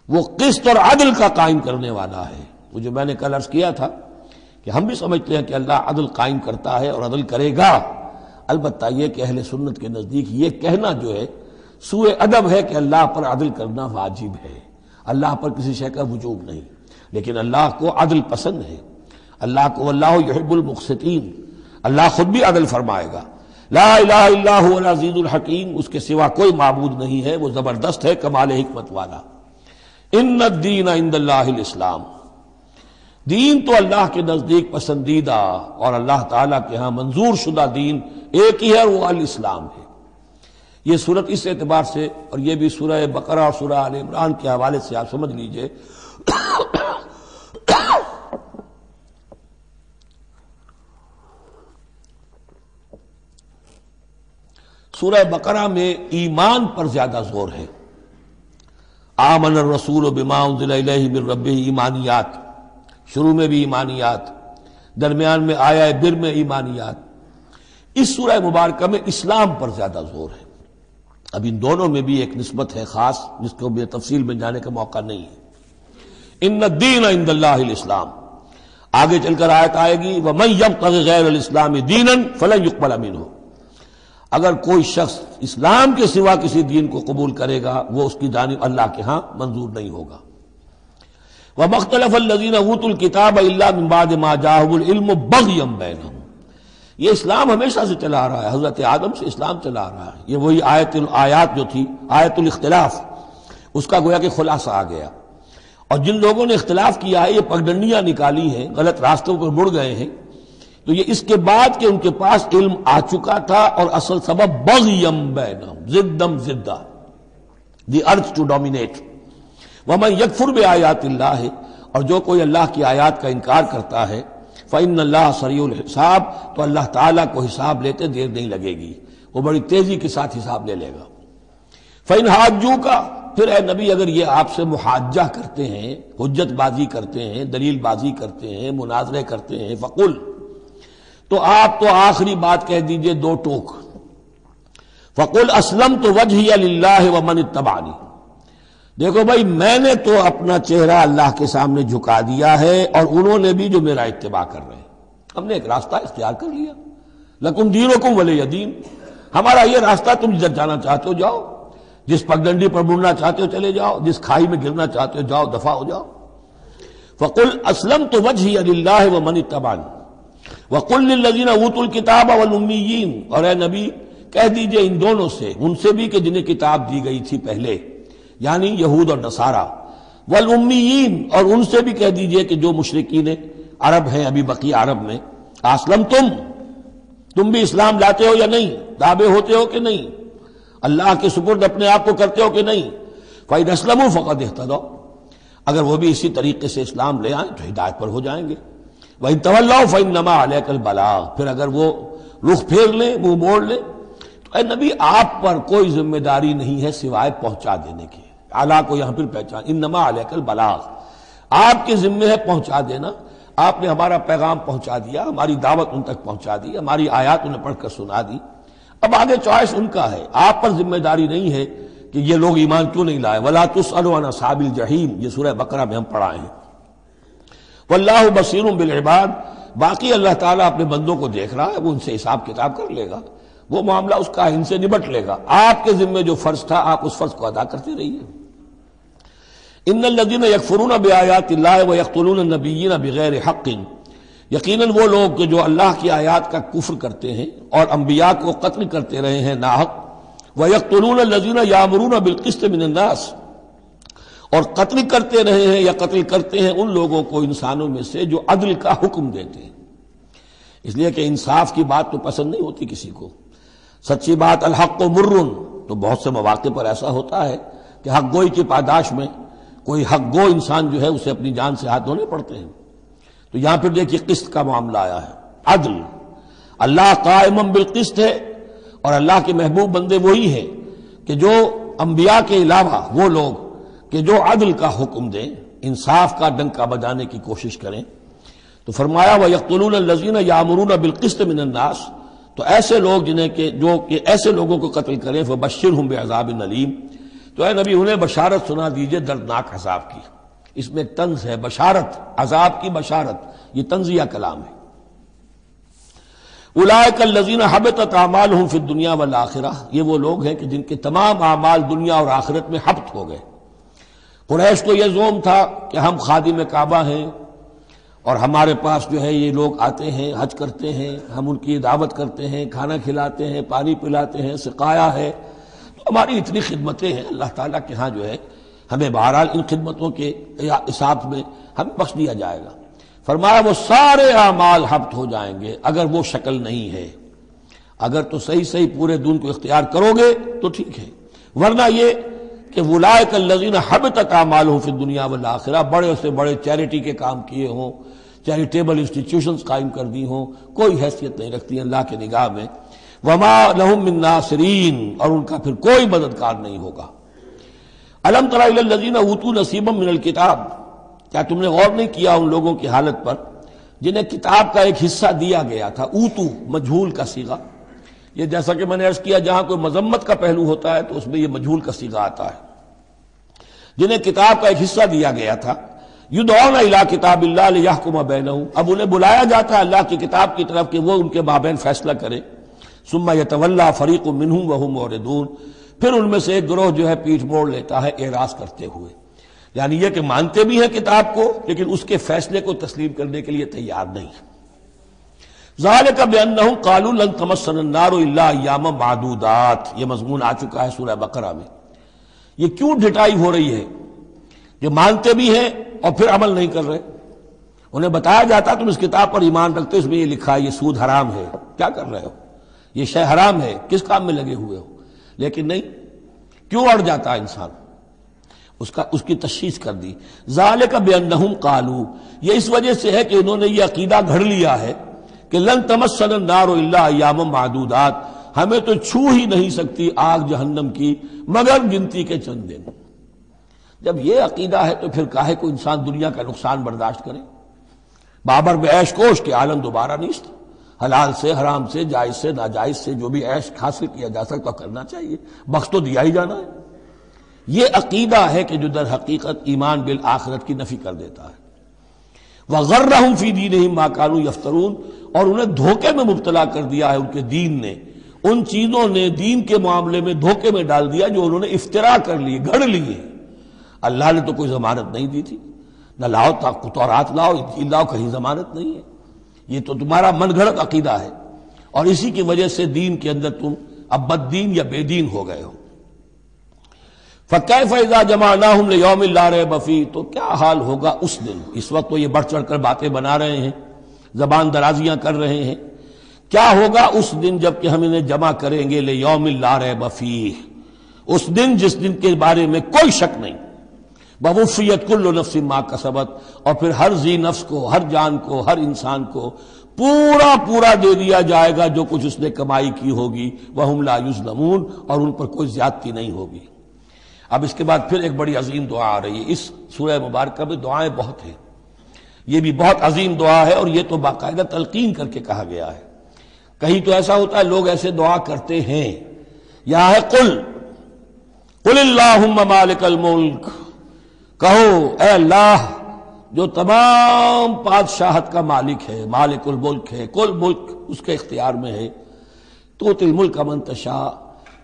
وہ قسط اور عدل کا قائم کرنے والا ہے۔ وہ جو میں نے کل عرض کیا تھا کہ ہم بھی سمجھتے ہیں کہ اللہ عدل قائم کرتا ہے اور عدل کرے گا، البتہ یہ کہ اہل سنت کے نزدیک یہ کہنا جو ہے سوء ادب ہے کہ اللہ پر عدل کرنا واجب ہے، اللہ پر کسی شے کا وجوب نہیں، لیکن اللہ کو عدل پسند ہے، اللہ کو واللہ یحب المقسطین، اللہ خود بھی عدل فرمائے گا۔ لا الہ الا هو العزیز الحکیم، اس کے سوا کوئی معبود نہیں ہے، وہ زبردست ہے، کمال حکمت والا۔ ان الدین عند اللہ الاسلام، دین تو اللہ کے نزدیک پسندیدہ اور اللہ تعالیٰ کے ہاں منظور شدہ دین ایک ہی ہے، وہ الاسلام ہے۔ یہ صورت اس اعتبار سے، اور یہ بھی سورہ بقرہ اور سورہ آل عمران کے حوالے سے آپ سمجھ لیجئے سورہ بقرہ میں ایمان پر زیادہ زور ہے۔ آمن الرسول بما انزل الیہ من ربہ، ایمانیات، شروع میں بھی ایمانیات، درمیان میں آیا بر میں ایمانیات۔ اس سورہ مبارکہ میں اسلام پر زیادہ زور ہے۔ اب ان دونوں میں بھی ایک نسبت ہے خاص، جس کو بے تفصیل میں جانے کا موقع نہیں ہے۔ ان الدین عند اللہ الاسلام، آگے چل کر آیت آئے گی ومن یبتغ غیر الاسلام دینا فلن یقبل منہ، اگر کوئی شخص اسلام کے سوا کسی دین کو قبول کرے گا وہ اس کی جانب اللہ کے ہاں منظور نہیں ہوگا۔ وَمَا اخْتَلَفَ الَّذِينَ أُوتُوا الْكِتَابَ إِلَّا مِن بَعْدِ مَا جَاءَهُمُ الْعِلْمُ بَغْيًا بَيْنَهُمْ، یہ اسلام ہمیشہ سے چلا آ رہا ہے، حضرت آدم سے اسلام چلا آ رہا ہے۔ یہ وہی آیات جو تھی، آیت الاختلاف، اس کا گویا کہ خلاصہ آ گیا۔ اور جن لوگوں نے اختلاف کیا ہے، یہ پگڈنڈیاں نکالی ہیں، غلط راستوں پر مڑ گئے ہیں، تو یہ اس کے بعد کہ ان کے پاس علم آ چکا تھا، اور اصل سبب بغیم بینہم، ضدم ضدہ، دی ارج ٹو ڈومینیٹ۔ ومن یکفر بآیات اللہ، اور جو کوئی اللہ کی آیات کا انکار کرتا ہے، فإن اللہ سریع الحساب، تو اللہ تعالیٰ کو حساب لیتے دیر نہیں لگے گی، وہ بڑی تیزی کے ساتھ حساب لے لے گا۔ فإن حاجوک، پھر اے نبی اگر یہ آپ سے محاجہ کرتے ہیں، حجت بازی کرتے ہیں، دلیل بازی کرتے ہیں، مناظرے کرتے ہیں، فقل، تو آپ تو آخری بات کہہ دیجئے دو ٹوک، فقل اسلمت وجہی للہ ومن اتبعنی، دیکھو بھائی میں نے تو اپنا چہرہ اللہ کے سامنے جھکا دیا ہے، اور انہوں نے بھی جو میرا اتباع کر رہے ہیں، ہم نے ایک راستہ اختیار کر لیا، لکم دینکم ولی دین، ہمارا یہ راستہ، تم جدھر جانا چاہتے ہو جاؤ، جس پگڈنڈی پر مڑنا چاہتے ہو چلے جاؤ، جس کھائی میں گرنا چاہتے ہو جاؤ، دفع ہو جاؤ۔ فقل اسلمت وجہی للہ ومن اتبعنی وقل للذین اوتوا الکتاب والامیین، اور اے نبی کہہ دیجئے ان دونوں سے، ان سے بھی کہ جنہیں کتاب دی گئی تھی پہلے، یعنی یہود اور نصارہ، والامیین، اور ان سے بھی کہہ دیجئے کہ جو مشرکین عرب ہیں ابھی بقی عرب میں، اسلمتم، تم بھی اسلام لاتے ہو یا نہیں، تابع ہوتے ہو کہ نہیں، اللہ کے سپرد اپنے آپ کو کرتے ہو کہ نہیں، فإن اسلموا فقد اہتدوا، اگر وہ بھی اسی طریقے سے اسلام لے آئیں تو ہدایت پر ہو جائیں گے۔ وَإِن تَوَلَّوْا فَإِنَّمَا عَلَيْكَ الْبَلَاغُ، پھر اگر وہ رخ پھیر لیں، منہ موڑ لیں، تو اے نبی آپ پر کوئی ذمہ داری نہیں ہے سوائے پہنچا دینے کی۔ اعلیٰ کو یہاں پھر پہچان، انما علیک البلاغ، آپ کے ذمہ ہے پہنچا دینا، آپ نے ہمارا پیغام پہنچا دیا، ہماری دعوت ان تک پہنچا دی، ہماری آیات انہیں پڑھ کر سنا دی، اب آگے چوائس ان کا ہے، آپ پر ذمہ داری نہیں ہے کہ یہ لوگ ایمان کیوں نہیں لائے۔ وَلَا تُسْأَلُوا عَنْ أَصْحَابِ الْجَحِيمِ، یہ سورہ بقرہ میں ہم پڑھائے ہیں۔ واللہ بصیر بالعباد، باقی اللہ تعالیٰ اپنے بندوں کو دیکھ رہا ہے، وہ ان سے حساب کتاب کر لے گا، وہ معاملہ اس کا ان سے نبٹ لے گا، آپ کے ذمہ جو فرض تھا آپ اس فرض کو ادا کرتے رہیے۔ ان الذین یکفرون بآیات اللہ ویقتلون النبیین بغیر حق، یقیناً وہ لوگ جو اللہ کی آیات کا کفر کرتے ہیں اور انبیاء کو قتل کرتے رہے ہیں ناحق، ویقتلون الذین یامرون بالقسط من الناس، اور قتل کرتے رہے ہیں یا قتل کرتے ہیں ان لوگوں کو انسانوں میں سے جو عدل کا حکم دیتے ہیں، اس لیے کہ انصاف کی بات تو پسند نہیں ہوتی کسی کو، سچی بات الحق مر، تو بہت سے مواقع پر ایسا ہوتا ہے کہ حق گوئی کی پاداش میں کوئی حق گو انسان جو ہے اسے اپنی جان سے ہاتھ دھونے پڑتے ہیں۔ تو یہاں پھر دیکھیے قسط کا معاملہ آیا ہے، عدل، اللہ قائم بالقسط ہے، اور اللہ کے محبوب بندے وہی ہیں کہ جو انبیاء کے علاوہ وہ لوگ کہ جو عدل کا حکم دیں، انصاف کا ڈنکا بجانے کی کوشش کریں۔ تو فرمایا وَيَقْتُلُونَ الَّذِينَ يَأْمُرُونَ بِالْقِسْطِ مِنَ النَّاسِ، تو ایسے لوگ جنہیں کہ جو کہ ایسے لوگوں کو قتل کریں، فَبَشِّرْهُم بِعَذَابٍ أَلِيمٍ، تو اے نبی انہیں بشارت سنا دیجئے دردناک عذاب کی۔ اس میں ایک طنز ہے، بشارت، عذاب کی بشارت، یہ طنزیہ کلام ہے۔ اولئک الذین حبطت اعمالهم فی الدنیا والآخرہ، یہ وہ لوگ ہیں کہ جن کے تمام اعمال دنیا اور آخرت میں حبط ہو گئے۔ قریش کو یہ زوم تھا کہ ہم خادم کعبہ ہیں اور ہمارے پاس جو ہے یہ لوگ آتے ہیں، حج کرتے ہیں، ہم ان کی دعوت کرتے ہیں، کھانا کھلاتے ہیں، پانی پلاتے ہیں، سقایا ہے، تو ہماری اتنی خدمتیں ہیں، اللہ تعالیٰ کے ہاں جو ہے ہمیں بہرحال ان خدمتوں کے حساب میں ہمیں بخش دیا جائے گا۔ فرمایا وہ سارے اعمال حبط ہو جائیں گے اگر وہ شکل نہیں ہے. اگر تو صحیح صحیح پورے دین کو اختیار کرو گے تو ٹھیک ہے، ورنہ یہ کہ اولئک الذین حبطت اعمالهم فی الدنیا والآخرہ، بڑے سے بڑے چیریٹی کے کام کیے ہوں، چیریٹیبل انسٹیٹیوشنز قائم کر دی ہوں، کوئی حیثیت نہیں رکھتی اللہ کے نگاہ میں. وما لهم من ناصرین، اور ان کا پھر کوئی مددگار نہیں ہوگا. الم تر الی الذین اوتوا نصیبا من الکتاب، کیا تم نے غور نہیں کیا ان لوگوں کی حالت پر جنہیں کتاب کا ایک حصہ دیا گیا تھا؟ اوتو مجہول کا صیغہ، یہ جیسا کہ میں نے عرض کیا جہاں کوئی مذمت کا پہلو ہوتا ہے تو اس میں یہ مجہول کا صیغہ آتا ہے. جنہیں کتاب کا ایک حصہ دیا گیا تھا، یدعون الی کتاب اللہ لیحکم بینہم، اب انہیں بلایا جاتا ہے اللہ کی کتاب کی طرف کہ وہ ان کے مابین فیصلہ کرے. ثم یتولی فریق منہم وہم معرضون، پھر ان میں سے ایک گروہ جو ہے پیٹھ موڑ لیتا ہے اعراض کرتے ہوئے، یعنی یہ کہ مانتے بھی ہیں کتاب کو لیکن اس کے فیصلے کو تسلیم کرنے کے لیے تیار نہیں. ذالک بانہم قالوا لن تمسنا النار الا ایاما معدودات، یہ مضمون آ چکا ہے سورہ بقرہ میں. یہ کیوں ڈھٹائی ہو رہی ہے؟ جو مانتے بھی ہیں اور پھر عمل نہیں کر رہے. انہیں بتایا جاتا تم اس کتاب پر ایمان رکھتے، اس میں یہ لکھا ہے یہ سود حرام ہے، کیا کر رہے ہو، یہ شے حرام ہے، کس کام میں لگے ہوئے ہو؟ لیکن نہیں، کیوں اڑ جاتا ہے انسان؟ اس کی تشخیص کر دی. ذالک بانہم قالوا، یہ اس وجہ سے ہے کہ انہوں نے یہ عقیدہ گھڑ لیا ہے کہ لن تمسنا النار الا ایاما معدودات، ہمیں تو چھو ہی نہیں سکتی آگ جہنم کی مگر گنتی کے چند دن. جب یہ عقیدہ ہے تو پھر کاہے کو انسان دنیا کا نقصان برداشت کرے؟ بابر میں عیش کوش کے عالم دوبارہ نیست، حلال سے حرام سے جائز سے ناجائز سے جو بھی عیش حاصل کیا جا سکتا کرنا چاہیے، بخش تو دیا ہی جانا ہے. یہ عقیدہ ہے کہ جو در حقیقت ایمان بالآخرت کی نفی کر دیتا ہے. وَغَرَّهُمْ فِي دِينِهِمْ مَا كَانُوا يَفْتَرُونَ، اور انہیں دھوکے میں مبتلا کر دیا ہے ان کے دین نے، ان چیزوں نے دین کے معاملے میں دھوکے میں ڈال دیا جو انہوں نے افترا کر لی، گھڑ لیے. اللہ نے تو کوئی ضمانت نہیں دی تھی، نہ لاؤ تورات لاؤ انجیل لاؤ، کہیں ضمانت نہیں ہے. یہ تو تمہارا من گھڑت عقیدہ ہے اور اسی کی وجہ سے دین کے اندر تم اب بد دین یا بے دین ہو گئے ہو. فَكَيْفَ إِذَا جَمَعْنَاهُمْ لِيَوْمٍ لَا رَيْبَ فِيهِ، تو کیا حال ہوگا اس دن. اس وقت تو یہ بڑھ چڑھ کر باتیں بنا رہے ہیں، زبان درازیاں کر رہے ہیں. کیا ہوگا اس دن جب کہ ہم انہیں جمع کریں گے لِيَوْمٍ لَا رَيْبَ فِيهِ، اس دن جس دن کے بارے میں کوئی شک نہیں. وَوُفِّيَتْ كُلُّ نَفْسٍ مَا كَسَبَتْ، اور پھر ہر ذی نفس کو، ہر جان کو، ہر انسان کو پورا دے دیا جائے گا جو کچھ اس نے کمائی کی ہوگی. وَهُمْ لَا يُظْلَمُونَ، اور ان پر کوئی زیادتی نہیں ہوگی. اب اس کے بعد پھر ایک بڑی عظیم دعا آ رہی ہے. اس سورہ مبارکہ میں دعائیں بہت ہیں، یہ بھی بہت عظیم دعا ہے اور یہ تو باقاعدہ تلقین کر کے کہا گیا ہے. کہیں تو ایسا ہوتا ہے لوگ ایسے دعا کرتے ہیں. یہاں ہے قل اللہم مالک الملک، کہو اے اللہ جو تمام بادشاہت کا مالک ہے، مالک الملک ہے، کل ملک اس کے اختیار میں ہے. تؤتی الملک من تشاء،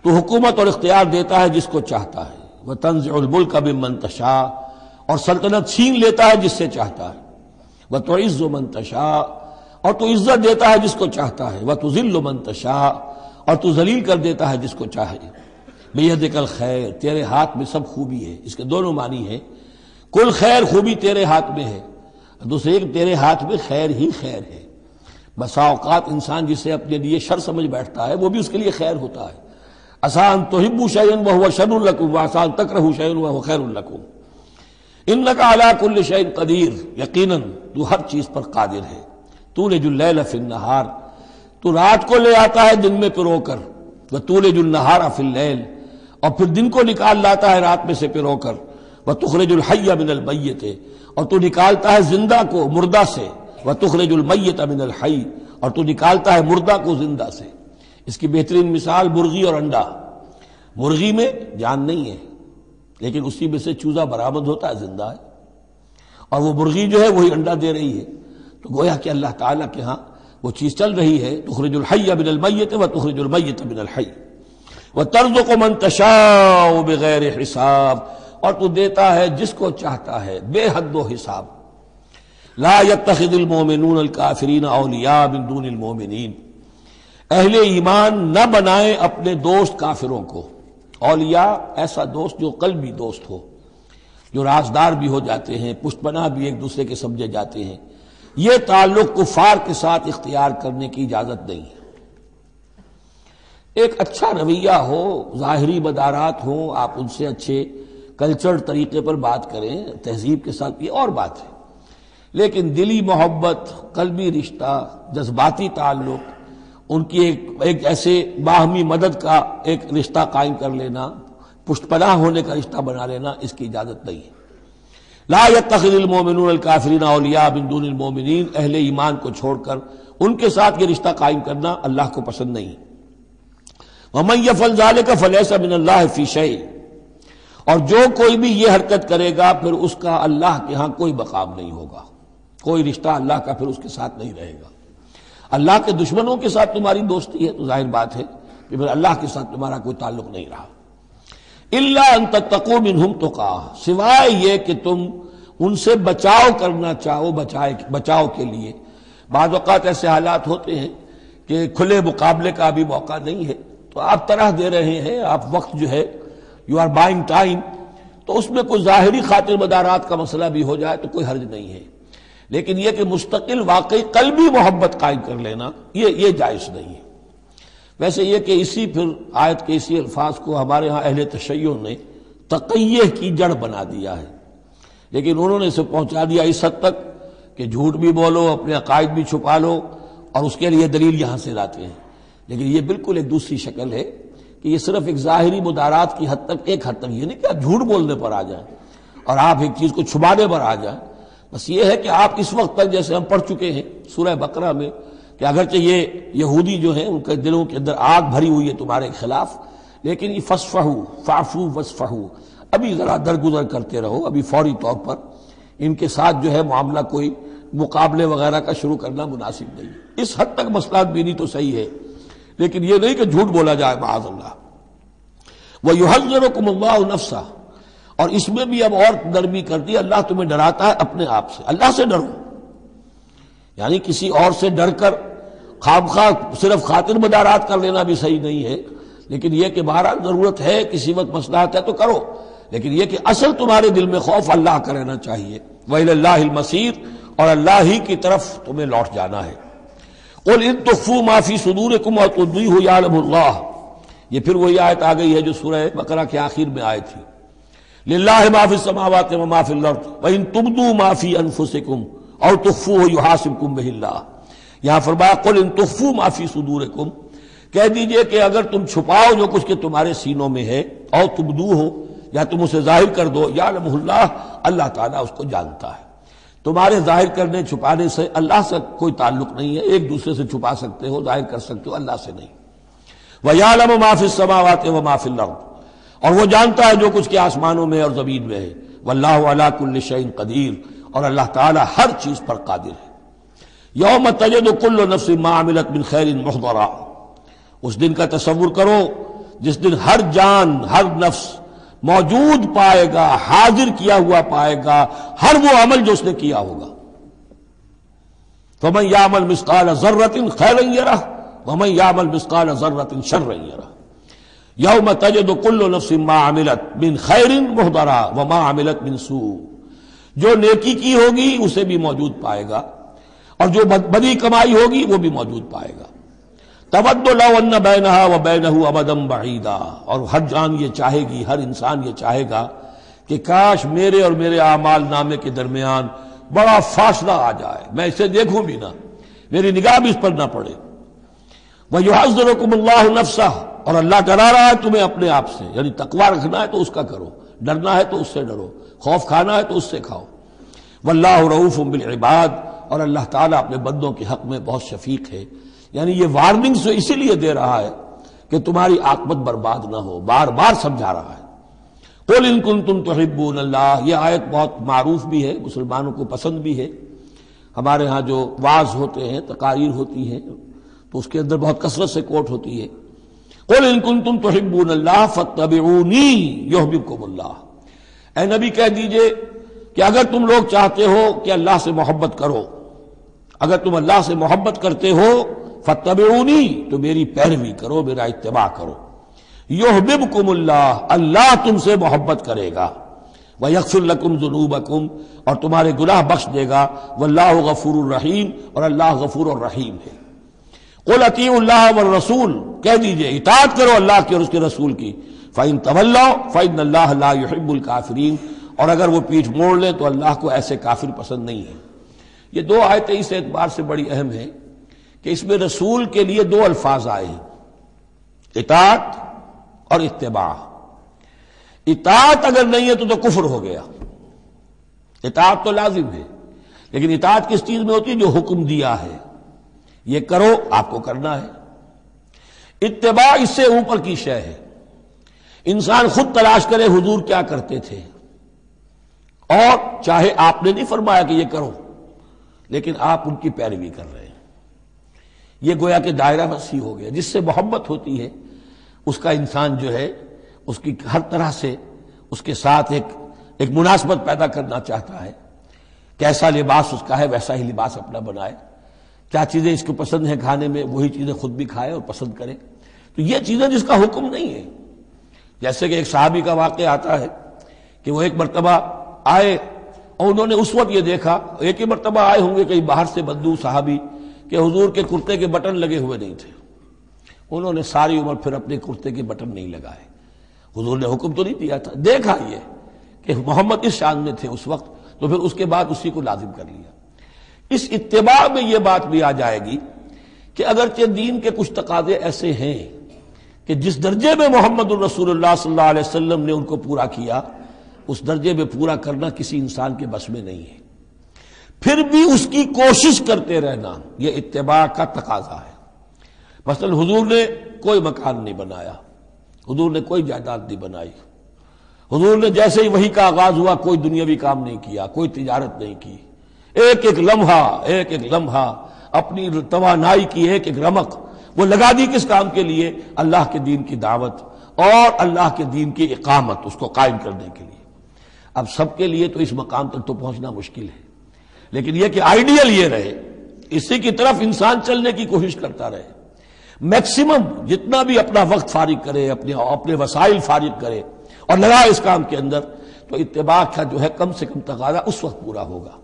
تو حکومت اور اختیار دیتا ہے جس کو چاہتا ہے. وتنزع الملک ممن تشاء، اور سلطنت چھین لیتا ہے جس سے چاہتا ہے. وتعز من تشاء، اور تو عزت دیتا ہے جس کو چاہتا ہے. وتذل من تشاء، اور تو ذلیل کر دیتا ہے جس کو چاہے. بیدک الخیر، تیرے ہاتھ میں سب خوبی ہے. اس کے دونوں معنی ہیں، کل خیر خوبی تیرے ہاتھ میں ہے، دوسرے کہ تیرے ہاتھ میں خیر ہی خیر ہے. بسا اوقات انسان جسے اپنے لیے شر سمجھ بیٹھتا ہے وہ بھی اس کے لیے خیر ہوتا ہے. آسان تحبوا شیئا وہو شر لکم وآسان تکرہوا شیئا وہو خیر لکم. انک علی کل شیء قدیر، یقیناً تو ہر چیز پر قادر ہے. تولج اللیل فی النہار، تو رات کو لے آتا ہے دن میں پرو کر. وتولج النہار فی اللیل، اور پھر دن کو نکال لاتا ہے رات میں سے پرو کر. وتخرج الحی من المیت، اور تو نکالتا ہے زندہ کو مردہ سے. وتخرج المیت من الحی، اور تو نکالتا ہے مردہ کو زندہ سے. اس کی بہترین مثال مرغی اور انڈا. مرغی میں جان نہیں ہے لیکن اسی میں سے چوزا برآمد ہوتا ہے، زندہ ہے، اور وہ مرغی جو ہے وہی انڈا دے رہی ہے. تو گویا کہ اللہ تعالیٰ کے ہاں وہ چیز چل رہی ہے. تخرج الحی من المیت وتخرج المیت من الحی وترزق من تشاء بغیر حساب، اور تو دیتا ہے جس کو چاہتا ہے بے حد و حساب. لا يتخذ المؤمنون الکافرین اولیاء من دون المؤمنین، اہل ایمان نہ بنائیں اپنے دوست کافروں کو. اولیاء ایسا دوست جو قلبی دوست ہو، جو رازدار بھی ہو جاتے ہیں، پشت پناہ بھی ایک دوسرے کے سمجھے جاتے ہیں. یہ تعلق کفار کے ساتھ اختیار کرنے کی اجازت نہیں ہے۔ ایک اچھا رویہ ہو، ظاہری مدارات ہوں، آپ ان سے اچھے کلچرڈ طریقے پر بات کریں، تہذیب کے ساتھ، یہ اور بات ہے، لیکن دلی محبت، قلبی رشتہ، جذباتی تعلق، ان کی ایک ایسے باہمی مدد کا ایک رشتہ قائم کر لینا، پشت پناہ ہونے کا رشتہ بنا لینا، اس کی اجازت نہیں ہے۔ لا يتخذ المؤمنون الکافرین اولیاء من دون المؤمنین، اہل ایمان کو چھوڑ کر ان کے ساتھ یہ رشتہ قائم کرنا اللہ کو پسند نہیں۔ ومن يفعل ذلك فليس من الله في شيء، اور جو کوئی بھی یہ حرکت کرے گا پھر اس کا اللہ کے ہاں کوئی مقام نہیں ہوگا، کوئی رشتہ اللہ کا پھر اس کے ساتھ نہیں رہے گا۔ اللہ کے دشمنوں کے ساتھ تمہاری دوستی ہے تو ظاہر بات ہے کہ پھر اللہ کے ساتھ تمہارا کوئی تعلق نہیں رہا۔ الا ان تتقوا منهم تقا، سوائے یہ کہ تم ان سے بچاؤ کرنا چاہو، بچاؤ کے لیے۔ بعض اوقات ایسے حالات ہوتے ہیں کہ کھلے مقابلے کا ابھی موقع نہیں ہے، تو آپ طرح دے رہے ہیں، آپ وقت جو ہے یو آر بائنگ ٹائم، تو اس میں کوئی ظاہری خاطر مدارات کا مسئلہ بھی ہو جائے تو کوئی حرج نہیں ہے، لیکن یہ کہ مستقل واقعی قلبی محبت قائم کر لینا یہ جائز نہیں ہے۔ ویسے یہ کہ اسی پھر آیت کے اسی الفاظ کو ہمارے ہاں اہل تشیع نے تقیہ کی جڑ بنا دیا ہے، لیکن انہوں نے اسے پہنچا دیا اس حد تک کہ جھوٹ بھی بولو، اپنے عقائد بھی چھپا لو، اور اس کے لیے دلیل یہاں سے لاتے ہیں۔ لیکن یہ بالکل ایک دوسری شکل ہے کہ یہ صرف ایک ظاہری مدارات کی حد تک، ایک حد تک، یہ نہیں کہ آپ جھوٹ بولنے پر آ جائیں اور آپ ایک چیز کو چھپانے پر آ جائیں، بس یہ ہے کہ آپ اس وقت تک جیسے ہم پڑھ چکے ہیں سورہ بقرہ میں کہ اگرچہ یہ یہودی جو ہیں ان کے دلوں کے اندر آگ بھری ہوئی ہے تمہارے خلاف، لیکن یہ فصفحوا فاعفوا واصفحوا، ابھی ذرا درگزر کرتے رہو، ابھی فوری طور پر ان کے ساتھ جو ہے معاملہ کوئی مقابلے وغیرہ کا شروع کرنا مناسب نہیں۔ اس حد تک مسئلہ بینی تو صحیح ہے، لیکن یہ نہیں کہ جھوٹ بولا جائے معاذ اللہ۔ وَيُحَذِّرُكُمُ اللَّهُ نَفْسَهُ، اور اس میں بھی اب اور نرمی کر دی، اللہ تمہیں ڈراتا ہے اپنے آپ سے، اللہ سے ڈرو، یعنی کسی اور سے ڈر کر خواہ صرف خاطر مدارات کر لینا بھی صحیح نہیں ہے، لیکن یہ کہ بہرحال ضرورت ہے، کسی وقت مصلحت ہے تو کرو، لیکن یہ کہ اصل تمہارے دل میں خوف اللہ کا رہنا چاہیے۔ وَإِلَى اللَّهِ الْمَصِيرُ، اور اللہ ہی کی طرف تمہیں لوٹ جانا ہے۔ قُلْ إِن تُخْفُوا مَا فِي صُدُورِكُمْ وَتُبْدُوهُ يَعْلَمُ اللَّهُ، یہ پھر وہی آیت آ گئی ہے جو سورہ بقرہ کے آخر میں آئی تھی، لِلَّهِ مَا فِي السَّمَاوَاتِ وَمَا فِي الْأَرْضِ وَإِن تُبْدُوا مَا فِي أَنفُسِكُمْ أَوْ تُخْفُوهُ يُحَاسِبْكُم بِهِ اللَّهُ، یہاں فرمایا قُلْ إِن تُخْفُوا مَا فِي صُدُورِكُمْ، کہہ دیجئے کہ اگر تم چھپاؤ جو کچھ کہ تمہارے سینوں میں ہے، اور تبدوہ، یا تم اسے ظاہر کر دو، یعلمہ اللہ، اللہ تعالیٰ اس کو جانتا ہے۔ تمہارے ظاہر کرنے چھپانے سے اللہ سے کوئی تعلق نہیں ہے، ایک دوسرے سے چھپا سکتے ہو، ظاہر کر سکتے ہو، اللہ سے نہیں۔ وَيَعْلَمُ مَا فِي السَّمَاوَاتِ وَمَا فِي الْأَرْضِ، اور وہ جانتا ہے جو کچھ کے آسمانوں میں اور زمین میں ہے۔ وَاللَّهُ عَلَىٰ كُلِّ شَيْءٍ قَدِيرٌ، اور اللہ تعالیٰ ہر چیز پر قادر ہے۔ یوم تجد کل نفس ما عملت من خیر محضرا، اس دن کا تصور کرو جس دن ہر جان، ہر نفس موجود پائے گا، حاضر کیا ہوا پائے گا ہر وہ عمل جو اس نے کیا ہوگا۔ فمن یعمل مثقال ذرۃ خیرا یرہ ومن یعمل مثقال ذرۃ شرا یرہ، یوم تجد کل نفس ما عملت من خیر محضرا وما عملت من سوء، جو نیکی کی ہوگی اسے بھی موجود پائے گا، اور جو بدی کمائی ہوگی وہ بھی موجود پائے گا۔ تود لو ان بینہا و بینہ امدا بعیدا، اور ہر جان یہ چاہے گی، ہر انسان یہ چاہے گا کہ کاش میرے اور میرے اعمال نامے کے درمیان بڑا فاصلہ آ جائے، میں اسے دیکھوں بھی نہ، میری نگاہ بھی اس پر نہ پڑے۔ وَيُحَذِّرُكُمُ اللَّهُ نَفْسَهُ، اور اللہ ڈرا رہا ہے تمہیں اپنے آپ سے، یعنی تقویٰ رکھنا ہے تو اس کا کرو، ڈرنا ہے تو اس سے ڈرو، خوف کھانا ہے تو اس سے کھاؤ۔ وَاللَّهُ رَءُوفٌ بِالْعِبَادِ، اور اللہ تعالیٰ اپنے بندوں کے حق میں بہت شفیق ہے، یعنی یہ وارننگ سے اسی لیے دے رہا ہے کہ تمہاری عاقبت برباد نہ ہو، بار بار سمجھا رہا ہے۔ قُلْ إِن كُنتُمْ تُحِبُّونَ اللَّهَ، یہ آیت بہت معروف بھی ہے، مسلمانوں کو پسند بھی ہے۔ ہمارے ہاں جو وعظ ہوتے ہیں، تقاریر ہوتی ہیں، تو اس کے اندر بہت کثرت سے کوٹ ہوتی ہے، قُلْ إِن كُنتُمْ تُحِبُّونَ اللَّهَ فَاتَّبِعُونِي يُحْبِبْكُمُ اللَّهُ، اے نبی کہہ دیجئے کہ اگر تم لوگ چاہتے ہو کہ اللہ سے محبت کرو، اگر تم اللہ سے محبت کرتے ہو، فَاتَّبِعُونِي، تو میری پیروی کرو، میرا اتباع کرو۔ یحببکم اللہ، اللہ تم سے محبت کرے گا۔ وَيَغْفِرْ لَكُمْ ذُنُوبَكُمْ، اور تمہارے گناہ بخش دے گا، وَاللَّهُ غَفُورٌ رَحِيمٌ، اور اللہ غفور الرحیم ہے۔ قُلْ اطیعوا اللہ والرسول، کہہ دیجئے اطاعت کرو اللہ کی اور اس کے رسول کی، فَإِن تَوَلَّوْا فَإِنَّ اللَّهَ لَا يُحِبُّ الْكَافِرِينَ، اور اگر وہ پیٹھ موڑ لیں تو اللہ کو ایسے کافر پسند نہیں ہے۔ یہ دو آیتیں اس اعتبار سے بڑی اہم ہیں کہ اس میں رسول کے لیے دو الفاظ آئے ہیں، اطاعت اور اتباع۔ اطاعت اگر نہیں ہے تو کفر ہو گیا۔ اطاعت تو لازم ہے، لیکن اطاعت کس چیز میں ہوتی ہے؟ جو حکم دیا ہے یہ کرو، آپ کو کرنا ہے۔ اتباع اس سے اوپر کی شے ہے، انسان خود تلاش کرے حضور کیا کرتے تھے، اور چاہے آپ نے نہیں فرمایا کہ یہ کرو لیکن آپ ان کی پیروی کر رہے ہیں، یہ گویا کہ دائرہ وسیع ہو گیا۔ جس سے محبت ہوتی ہے اس کا انسان جو ہے اس کی ہر طرح سے اس کے ساتھ ایک مناسبت پیدا کرنا چاہتا ہے، کیسا لباس اس کا ہے ویسا ہی لباس اپنا بنائے، کیا چیزیں اس کو پسند ہیں کھانے میں وہی چیزیں خود بھی کھائے اور پسند کرے۔ تو یہ چیزیں جس کا حکم نہیں ہے، جیسے کہ ایک صحابی کا واقعہ آتا ہے کہ وہ ایک مرتبہ آئے اور انہوں نے اس وقت یہ دیکھا، ایک ہی مرتبہ آئے ہوں گے کہیں باہر سے بدو صحابی، کہ حضور کے کرتے کے بٹن لگے ہوئے نہیں تھے۔ انہوں نے ساری عمر پھر اپنے کرتے کے بٹن نہیں لگائے، حضور نے حکم تو نہیں دیا تھا، دیکھا یہ کہ محمد اس شان میں تھے اس وقت، تو پھر اس کے بعد اسی کو لازم کر لیا۔ اس اتباع میں یہ بات بھی آ جائے گی کہ اگرچہ دین کے کچھ تقاضے ایسے ہیں کہ جس درجے میں محمد الرسول اللہ صلی اللہ علیہ وسلم نے ان کو پورا کیا، اس درجے میں پورا کرنا کسی انسان کے بس میں نہیں ہے، پھر بھی اس کی کوشش کرتے رہنا یہ اتباع کا تقاضا ہے۔ مثلا حضور نے کوئی مکان نہیں بنایا، حضور نے کوئی جائیداد نہیں بنائی، حضور نے جیسے ہی وحی کا آغاز ہوا کوئی دنیاوی کام نہیں کیا، کوئی تجارت نہیں کی، ایک ایک لمحہ اپنی توانائی کی ایک ایک رمق وہ لگا دی کس کام کے لیے؟ اللہ کے دین کی دعوت اور اللہ کے دین کی اقامت، اس کو قائم کرنے کے لیے۔ اب سب کے لیے تو اس مقام تک تو پہنچنا مشکل ہے، لیکن یہ کہ آئیڈیل یہ رہے، اسی کی طرف انسان چلنے کی کوشش کرتا رہے، میکسیمم جتنا بھی اپنا وقت فارغ کرے، اپنے وسائل فارغ کرے اور لگائے اس کام کے اندر، تو اتباع کا جو ہے کم سے کم تقاضا اس وقت پورا ہوگا۔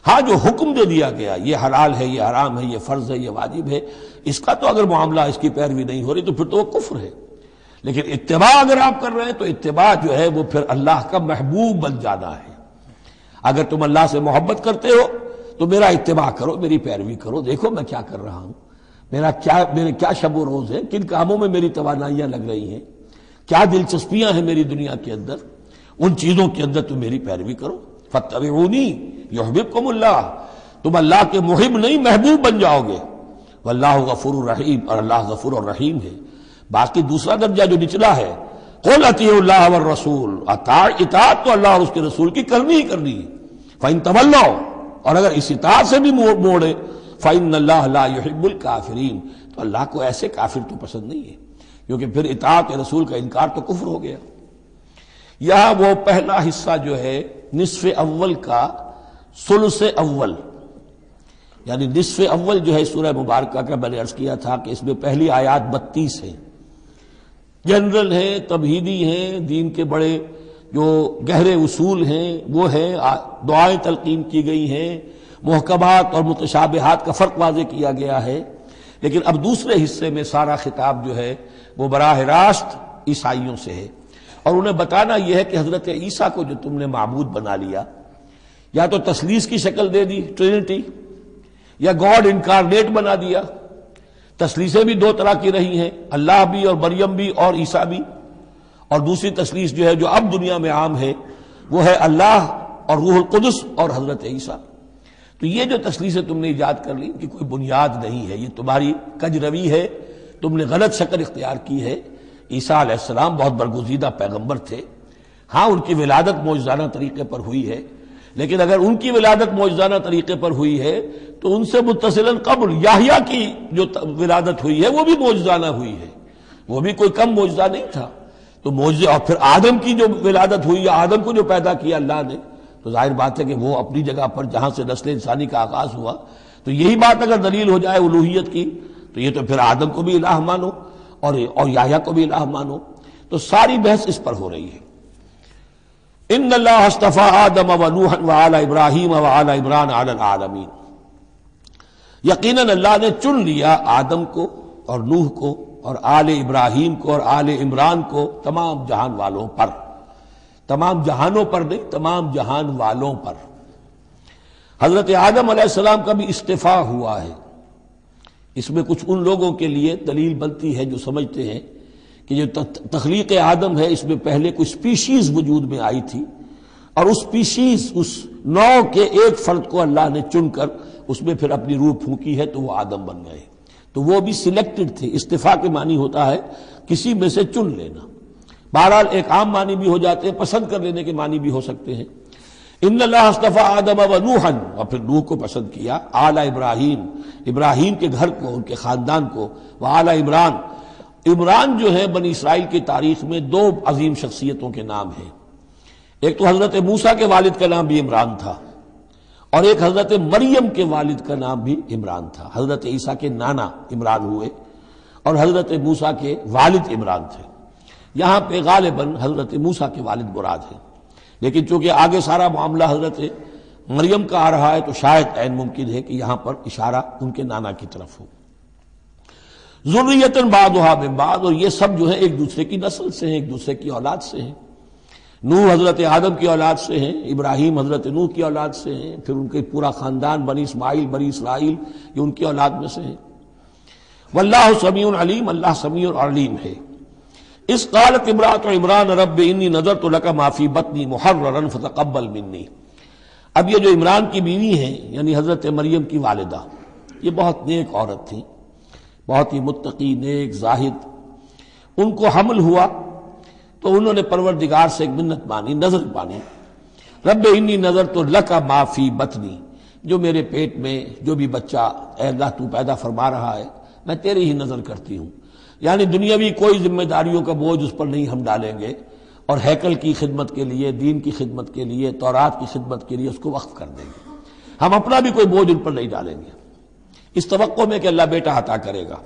ہاں جو حکم دے دیا گیا یہ حلال ہے، یہ حرام ہے، یہ فرض ہے، یہ واجب ہے، اس کا تو اگر معاملہ اس کی پیروی نہیں ہو رہی تو پھر تو وہ کفر ہے۔ لیکن اتباع اگر آپ کر رہے ہیں تو اتباع جو ہے وہ پھر اللہ کا محبوب بن جانا ہے۔ اگر تم اللہ سے محبت کرتے ہو تو میرا اتباع کرو، میری پیروی کرو، دیکھو میں کیا کر رہا ہوں، میرے کیا شب و روز ہیں، کن کاموں میں میری توانائیاں لگ رہی ہیں، کیا دلچسپیاں ہیں میری دنیا کے اندر، ان چیزوں کے اندر تم میری پیروی کرو۔ فاتبعونی یحببکم اللہ، تم اللہ کے محب نہیں محبوب بن جاؤ گے۔ واللہ غفور الرحیم، اور اللہ غفور الرحیم ہے۔ باقی دوسرا درجہ جو نچلا ہے، قل اطیعوا اللہ والرسول، اطاعت تو اللہ اور اس کے رسول کی کرنی ہی کرنی ہے۔ فإن تولوا، اور اگر اس اطاعت سے بھی موڑے، فإن اللہ لا يحب الکافرین، تو اللہ کو ایسے کافر تو پسند نہیں ہے، کیونکہ پھر اطاعت رسول کا انکار تو کفر ہو گیا۔ یہاں وہ پہلا حصہ جو ہے نصف اول کا ثلث اول، یعنی نصف اول جو ہے سورہ مبارکہ کا، میں نے عرض کیا تھا کہ اس میں پہلی آیات 32 ہیں، جنرل ہیں، تمہیدی ہیں، دین کے بڑے جو گہرے اصول ہیں وہ ہیں، دعائیں تلقین کی گئی ہیں، محکمات اور متشابہات کا فرق واضح کیا گیا ہے۔ لیکن اب دوسرے حصے میں سارا خطاب جو ہے وہ براہ راست عیسائیوں سے ہے، اور انہیں بتانا یہ ہے کہ حضرت عیسیٰ کو جو تم نے معبود بنا لیا، یا تو تثلیث کی شکل دے دی ٹرینٹی، یا گاڈ انکارنیٹ بنا دیا۔ تثلیثیں بھی دو طرح کی رہی ہیں، اللہ بھی اور مریم بھی اور عیسیٰ بھی، اور دوسری تثلیث جو ہے جو اب دنیا میں عام ہے وہ ہے اللہ اور روح القدس اور حضرت عیسیٰ۔ تو یہ جو تثلیثیں تم نے ایجاد کر لی ان کی کوئی بنیاد نہیں ہے، یہ تمہاری کج روی ہے، تم نے غلط شکل اختیار کی ہے۔ عیسیٰ علیہ السلام بہت برگزیدہ پیغمبر تھے، ہاں ان کی ولادت معجزانہ طریقے پر ہوئی ہے، لیکن اگر ان کی ولادت معجزانہ طریقے پر ہوئی ہے تو ان سے متصلاً قبل یحییٰ کی جو ولادت ہوئی ہے وہ بھی معجزانہ ہوئی ہے، وہ بھی کوئی کم معجزہ نہیں تھا۔ تو معجزے، اور پھر آدم کی جو ولادت ہوئی یا آدم کو جو پیدا کیا اللہ نے، تو ظاہر بات ہے کہ وہ اپنی جگہ پر جہاں سے نسل انسانی کا آغاز ہوا، تو یہی بات اگر دلیل ہو جائے الوہیت کی تو یہ تو پھر آدم کو بھی الہ مانو اور یحییٰ کو بھی الہ مانو، تو ساری بحث اس پر ہو رہی ہے۔ ان اللہ اصطفى آدم ونوحا وآل ابراہیم وآل عمران علی العالمین، یقیناً اللہ نے چن لیا آدم کو اور نوح کو اور آل ابراہیم کو اور آل عمران کو تمام جہان والوں پر، تمام جہانوں پر نہیں، تمام جہان والوں پر۔ حضرت آدم علیہ السلام کا بھی استفاء ہوا ہے۔ اس میں کچھ ان لوگوں کے لیے دلیل بنتی ہے جو سمجھتے ہیں کہ جو تخلیق آدم ہے اس میں پہلے کوئی سپیشیز وجود میں آئی تھی، اور اس سپیشیز، اس نوع کے ایک فرد کو اللہ نے چن کر اس میں پھر اپنی روح پھونکی ہے تو وہ آدم بن گئے، تو وہ بھی سلیکٹڈ تھے۔ استفاء کے معنی ہوتا ہے کسی میں سے چن لینا، بہرحال ایک عام معنی بھی ہو جاتے ہیں، پسند کر لینے کے معنی بھی ہو سکتے ہیں۔ ان اللہ اصطفى آدم ونوحا، اور پھر نوح کو پسند کیا، آل ابراہیم، ابراہیم کے گھر کو، ان کے خاندان کو، وآل عمران، عمران جو ہے بنی اسرائیل کی تاریخ میں دو عظیم شخصیتوں کے نام ہیں، ایک تو حضرت موسیٰ کے والد کا نام بھی عمران تھا، اور ایک حضرت مریم کے والد کا نام بھی عمران تھا۔ حضرت عیسیٰ کے نانا عمران ہوئے اور حضرت موسیٰ کے والد عمران تھے۔ یہاں پہ غالباً حضرت موسیٰ کے والد مراد ہیں، لیکن چونکہ آگے سارا معاملہ حضرت مریم کا آ رہا ہے تو شاید عین ممکن ہے کہ یہاں پر اشارہ ان کے نانا کی طرف ہو۔ ذریۃ بعضھا من بعض، اور یہ سب جو ہے ایک دوسرے کی نسل سے ہیں، ایک دوسرے کی اولاد سے ہیں۔ نوح حضرت آدم کی اولاد سے ہیں، ابراہیم حضرت نوح کی اولاد سے ہیں، پھر ان کے پورا خاندان بنی اسماعیل بنی اسرائیل یہ ان کی اولاد میں سے ہیں۔ واللہ سمیع علیم، اللہ سمیع اور علیم ہے۔ اس قالت امرأۃ عمران رب انی نذرت لک ما فی بطنی محررا فتقبل منی۔ اب یہ جو عمران کی بیوی ہیں یعنی حضرت مریم کی والدہ، یہ بہت نیک عورت تھی، بہت ہی متقی، نیک، زاہد۔ ان کو حمل ہوا تو انہوں نے پروردگار سے ایک منت مانی، نظر مانی، رب انی نذرت لک ما فی بطنی، جو میرے پیٹ میں جو بھی بچہ اے اللہ تو پیدا فرما رہا ہے میں تیری ہی نظر کرتی ہوں، یعنی دنیاوی کوئی ذمہ داریوں کا بوجھ اس پر نہیں ہم ڈالیں گے، اور ہیکل کی خدمت کے لیے، دین کی خدمت کے لیے، تورات کی خدمت کے لیے اس کو وقف کر دیں گے، ہم اپنا بھی کوئی بوجھ ان پر نہیں ڈالیں گے، اس توقع میں کہ اللہ بیٹا عطا کرے گا۔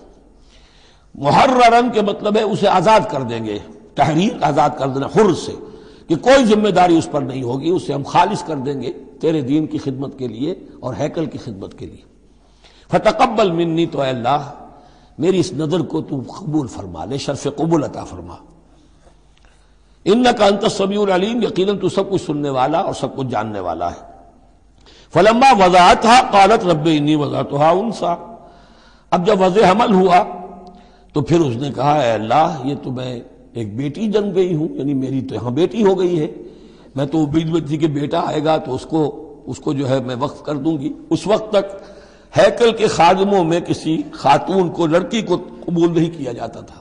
محررن کے مطلب ہے اسے آزاد کر دیں گے، تحریر آزاد کر دینا، حر سے، کہ کوئی ذمہ داری اس پر نہیں ہوگی، اسے ہم خالص کر دیں گے تیرے دین کی خدمت کے لیے اور ہیکل کی خدمت کے لیے۔ فتقبل منی، تو اے اللہ میری اس نظر کو تو قبول فرما لے، شرف قبول عطا فرما۔ انک انت السمیع العلیم، یقیناً تو سب کچھ سننے والا اور سب کچھ جاننے والا ہے۔ فلما وضعتها قالت رب انی وضعتها انثی، اب جب وضع حمل ہوا تو پھر اس نے کہا اے اللہ یہ تو میں ایک بیٹی جن گئی ہوں، یعنی میری تو یہاں بیٹی ہو گئی ہے، میں تو امید میں تھی کہ بیٹا آئے گا تو اس کو جو ہے میں وقف کر دوں گی۔ اس وقت تک ہیکل کے خادموں میں کسی خاتون کو، لڑکی کو قبول نہیں کیا جاتا تھا۔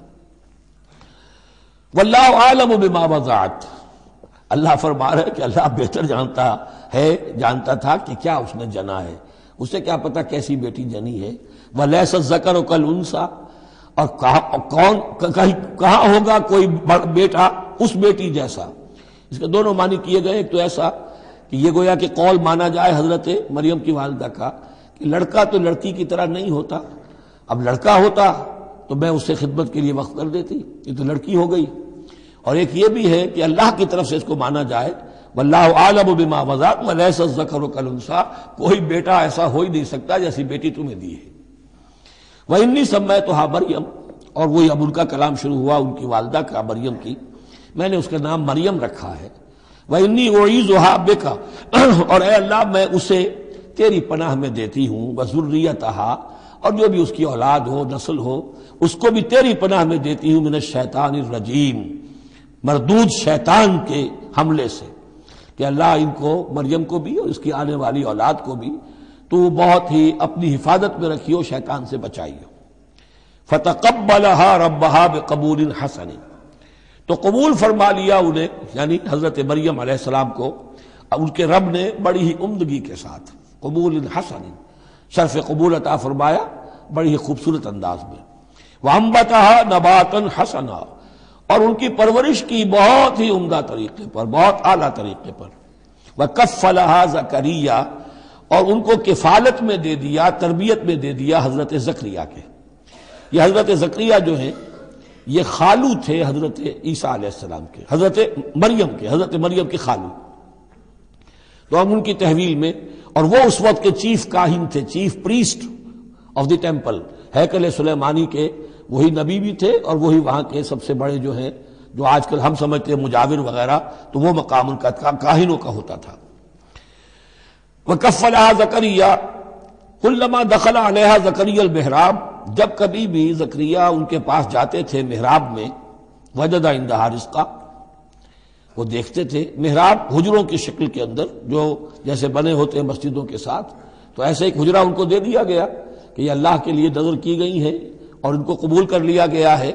واللہ عالم بما وضعت، اللہ فرما رہا ہے کہ اللہ بہتر جانتا تھا کہ کیا اس نے جنا ہے، اسے کیا پتا کیسی بیٹی جنی ہے۔ ولیس الذکر کالانثی، اور کہاں ہوگا کوئی بیٹا اس بیٹی جیسا۔ اس کے دونوں معنی کیے گئے، ایک تو ایسا کہ یہ گویا کہ قول مانا جائے حضرت مریم کی والدہ کا کہ لڑکا تو لڑکی کی طرح نہیں ہوتا، اب لڑکا ہوتا تو میں اسے خدمت کے لیے وقف کر دیتی، یہ تو لڑکی ہو گئی۔ اور ایک یہ بھی ہے کہ اللہ کی طرف سے اس کو مانا جائے واللہ عالم بما وضعت ولیس الذکر کالانثی، کوئی بیٹا ایسا ہو ہی نہیں سکتا جیسی بیٹی تمہیں دی ہے۔ وَإِنِّي سَمَّيْتُهَا مریم، اور وہی اب ان کا کلام شروع ہوا ان کی والدہ کا مریم کی، میں نے اس کا نام مریم رکھا ہے۔ وَإِنِّي أُعِيذُهَا بِكَ، اور اے اللہ میں اسے تیری پناہ میں دیتی ہوں، وَذُرِّيَّتَهَا، اور جو بھی اس کی اولاد ہو، نسل ہو، اس کو بھی تیری پناہ میں دیتی ہوں، من الشیطان الرجیم، مردود شیطان کے حملے سے، کہ اللہ ان کو، مریم کو بھی اور اس کی آنے والی اولاد کو بھی تو بہت ہی اپنی حفاظت میں رکھیو، شیطان سے بچائیو۔ فتقبلها ربها بقبول حسن، تو قبول فرما لیا انہیں، یعنی حضرت مریم علیہ السلام کو ان کے رب نے بڑی ہی عمدگی کے ساتھ، قبول حسن، شرف قبول عطا فرمایا بڑی ہی خوبصورت انداز میں۔ وانبتها نباتا حسنا، اور ان کی پرورش کی بہت ہی عمدہ طریقے پر، بہت اعلیٰ طریقے پر۔ وکفلها زکریا، اور ان کو کفالت میں دے دیا، تربیت میں دے دیا حضرت زکریا کے۔ یہ حضرت زکریا جو ہیں یہ خالو تھے حضرت عیسیٰ علیہ السلام کے، حضرت مریم کے خالو، تو ہم ان کی تحویل میں، اور وہ اس وقت کے چیف کاہن تھے، chief priest of the temple, ہیکل سلیمانی کے وہی نبی بھی تھے، اور وہی وہاں کے سب سے بڑے جو ہیں، جو آج کل ہم سمجھتے ہیں مجاور وغیرہ، تو وہ مقام ان کا کاہنوں کا ہوتا تھا۔ وَكَفَّلَهَا زَكَرِيَّا كُلَّمَا دَخَلَ عَلَيْهَا زَكَرِيَّا الْمِحْرَابَ، جب کبھی بھی زکریا ان کے پاس جاتے تھے محراب میں، وجد عندها رزقا، وہ دیکھتے تھے محراب حجروں کی شکل کے اندر جو جیسے بنے ہوتے ہیں مسجدوں کے ساتھ، تو ایسے ایک حجرہ ان کو دے دیا گیا کہ یہ اللہ کے لیے نذر کی گئی ہے اور ان کو قبول کر لیا گیا ہے،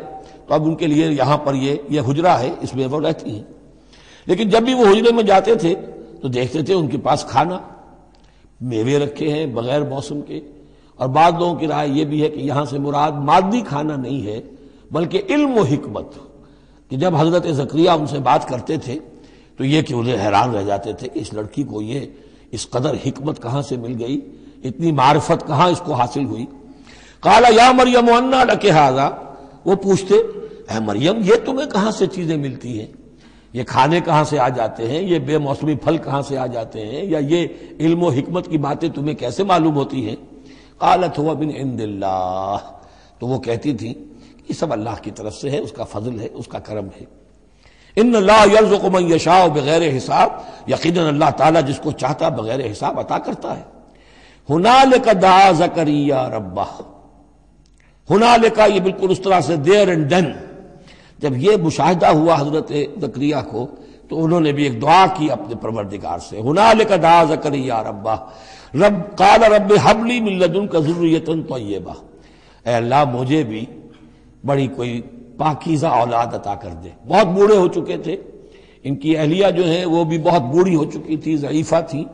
تو اب ان کے لیے یہاں پر یہ حجرہ ہے، اس میں وہ رہتی ہیں۔ لیکن جب بھی وہ حجرے میں جاتے تھے تو دیکھتے تھے ان کے پاس کھانا، میوے رکھے ہیں بغیر موسم کے، اور بعض لوگوں کی رائے یہ بھی ہے کہ یہاں سے مراد مادی کھانا نہیں ہے بلکہ علم و حکمت، کہ جب حضرت زکریا ان سے بات کرتے تھے تو یہ کہ انہیں حیران رہ جاتے تھے کہ اس لڑکی کو یہ اس قدر حکمت کہاں سے مل گئی، اتنی معرفت کہاں اس کو حاصل ہوئی۔ قال یا مریم انا لک ھذا، وہ پوچھتے اے مریم یہ تمہیں کہاں سے چیزیں ملتی ہیں، یہ کھانے کہاں سے آ جاتے ہیں، یہ بے موسمی پھل کہاں سے آ جاتے ہیں، یا یہ علم و حکمت کی باتیں تمہیں کیسے معلوم ہوتی ہیں؟ قالت هو من عند اللہ، تو وہ کہتی تھی یہ سب اللہ کی طرف سے ہے، اس کا فضل ہے، اس کا کرم ہے۔ ان اللہ یرزق من یشاء بغیر حساب، یقیناً اللہ تعالیٰ جس کو چاہتا بغیر حساب عطا کرتا ہے۔ ہنالک دعا زکریا ربہ، ہنالک یہ بالکل اس طرح سے دیر اینڈ دین، جب یہ مشاہدہ ہوا حضرت زکریا کو تو انہوں نے بھی ایک دعا کی اپنے پروردگار سے۔ ہنالک دعا زکریا ربہ رب قال رب هب لي من لدنك ذرية طيبة، اے اللہ مجھے بھی بڑی کوئی پاکیزہ اولاد عطا کر دے۔ بہت بوڑھے ہو چکے تھے، ان کی اہلیہ جو ہیں وہ بھی بہت بوڑھی ہو چکی تھی، ضعیفہ تھی،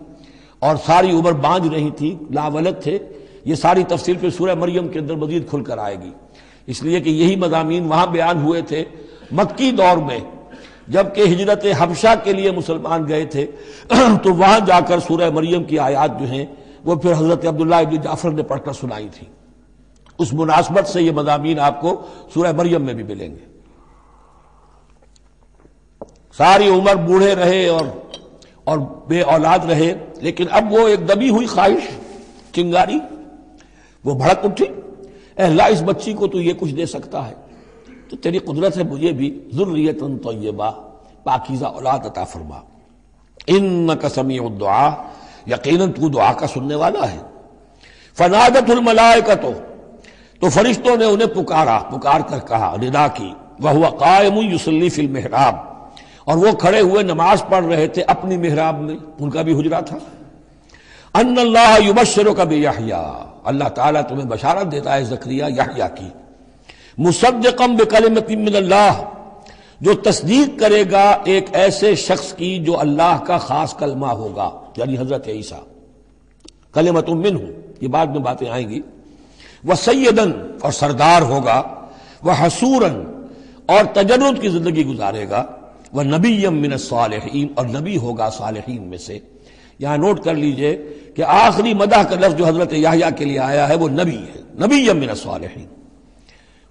اور ساری عمر بانجھ رہی تھی، لاولد تھے۔ یہ ساری تفصیل پھر سورہ مریم کے اندر مزید کھل کر آئے گی، اس لیے کہ یہی مضامین وہاں بیان ہوئے تھے مکی دور میں، جبکہ ہجرت حبشہ کے لیے مسلمان گئے تھے تو وہاں جا کر سورہ مریم کی آیات جو ہیں وہ پھر حضرت عبداللہ ابن جعفر نے پڑھ کر سنائی تھی۔ اس مناسبت سے یہ مضامین آپ کو سورہ مریم میں بھی ملیں گے۔ ساری عمر بوڑھے رہے اور بے اولاد رہے، لیکن اب وہ ایک دبی ہوئی خواہش، چنگاری، وہ بھڑک اٹھی، اے اللہ اس بچی کو تو یہ کچھ دے سکتا ہے تو تیری قدرت ہے مجھے بھی ذریۃ طیبہ، پاکیزہ اولاد عطا فرما۔ انک سمیع الدعاء، یقیناً تو دعا کا سننے والا ہے۔ فنادت الملائکۃ، تو فرشتوں نے انہیں پکار کر کہا، ندا کی، وہو قائم یصلی فی المحراب، اور وہ کھڑے ہوئے نماز پڑھ رہے تھے اپنی محراب میں، ان کا بھی حجرہ تھا۔ ان اللہ یبشرک بیحییٰ، اللہ تعالیٰ تمہیں بشارت دیتا ہے زکریا یحییٰ کی، مصدقا بکلمۃ من اللہ، جو تصدیق کرے گا ایک ایسے شخص کی جو اللہ کا خاص کلمہ ہوگا، یعنی حضرت عیسیٰ، کلمۃ منہ، یہ بعد میں باتیں آئیں گی، وسیداً، اور سردار ہوگا، وحصورا، اور تجرد کی زندگی گزارے گا، ونبیا من الصالحین، اور نبی ہوگا صالحین میں سے۔ یہاں نوٹ کر لیجئے کہ آخری مدح کا لفظ جو حضرت یحییٰ کے لیے آیا ہے وہ نبی ہے، نبیا من الصالحین۔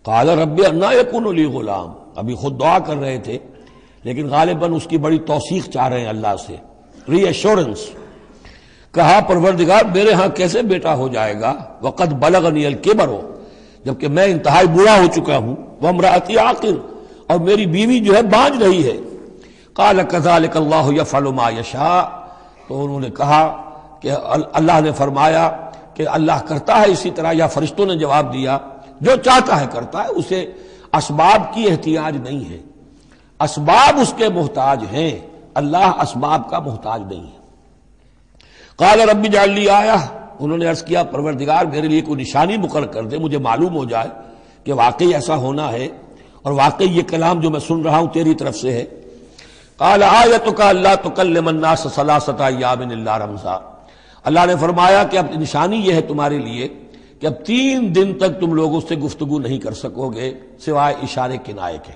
قال رب انا یکون لی غلام، ابھی خود دعا کر رہے تھے لیکن غالباً اس کی بڑی توثیق چاہ رہے ہیں اللہ سے، ری ایشورنس۔ کہا پروردگار میرے ہاں کیسے بیٹا ہو جائے گا، وقد بلغنی الکبر، جبکہ میں انتہائی بوڑھا ہو چکا ہوں، وامرأتی عاقر، اور میری بیوی جو ہے بانجھ رہی ہے۔ قال کذلک اللہ یفعل ما یشاء، تو انہوں نے کہا کہ اللہ نے فرمایا کہ اللہ کرتا ہے اسی طرح، یا فرشتوں نے جواب دیا جو چاہتا ہے کرتا ہے، اسے اسباب کی احتیاج نہیں ہے، اسباب اس کے محتاج ہیں، اللہ اسباب کا محتاج نہیں ہے۔ قال رب اجعل لی آیہ، انہوں نے عرض کیا پروردگار میرے لیے کوئی نشانی مقرر کر دے، مجھے معلوم ہو جائے کہ واقعی ایسا ہونا ہے اور واقعی یہ کلام جو میں سن رہا ہوں تیری طرف سے ہے۔ قال آیتک الا تکلم الناس ثلاثۃ ایام الا رمزا، اللہ نے فرمایا کہ اب نشانی یہ ہے تمہارے لیے کہ اب 3 دن تک تم لوگوں سے گفتگو نہیں کر سکو گے سوائے اشارے کنائے کے،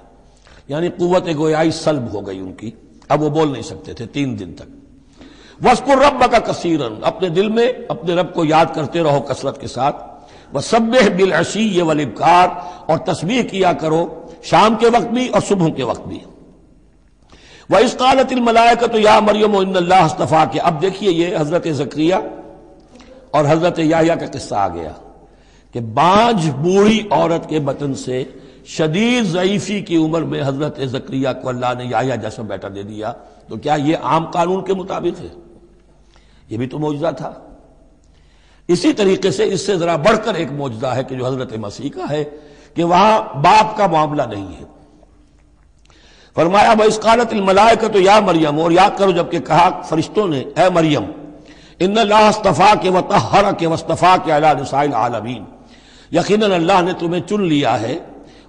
یعنی قوت گویائی سلب ہو گئی ان کی، اب وہ بول نہیں سکتے تھے 3 دن تک۔ وَاذْكُر رَبَّكَ كَثِيرًا، اپنے دل میں اپنے رب کو یاد کرتے رہو کثرت کے ساتھ۔ وَسَبِّحْ بِالْعَشِيِّ وَالْإِبْكَارِ، اور تسبیح کیا کرو شام کے وقت بھی اور صبح کے وقت بھی۔ وَإِذْ قَالَتِ الْمَلَائِكَةُ يَا مَرْيَمُ إِنَّ اللَّهَ اصْطَفَاكِ۔ اب دیکھیے یہ حضرت زکریا اور حضرت یحییٰ کا قصہ آ گیا کہ بانجھ بوڑھی عورت کے بطن سے شدید ضعیفی کی عمر میں حضرت زکریا کو اللہ نے یحییٰ جیسا بیٹا دے دیا، تو کیا یہ عام قانون کے مطابق ہے؟ یہ بھی تو معجزہ تھا۔ اسی طریقے سے اس سے ذرا بڑھ کر ایک معجزہ ہے کہ جو حضرت مسیح کا ہے کہ وہاں باپ کا معاملہ نہیں ہے۔ فرمایا وَإِذْ قَالَتِ الْمَلَائِكَةُ يَا مَرْيَمُ، اور یاد کرو جب کہ کہا فرشتوں نے اے مریم، إِنَّ اللَّهَ اصْطَفَاكِ وَطَهَّرَكِ وَاصْطَفَاكِ عَلَى نِسَاءِ الْعَالَمِينَ، یقیناً اللہ نے تمہیں چن لیا ہے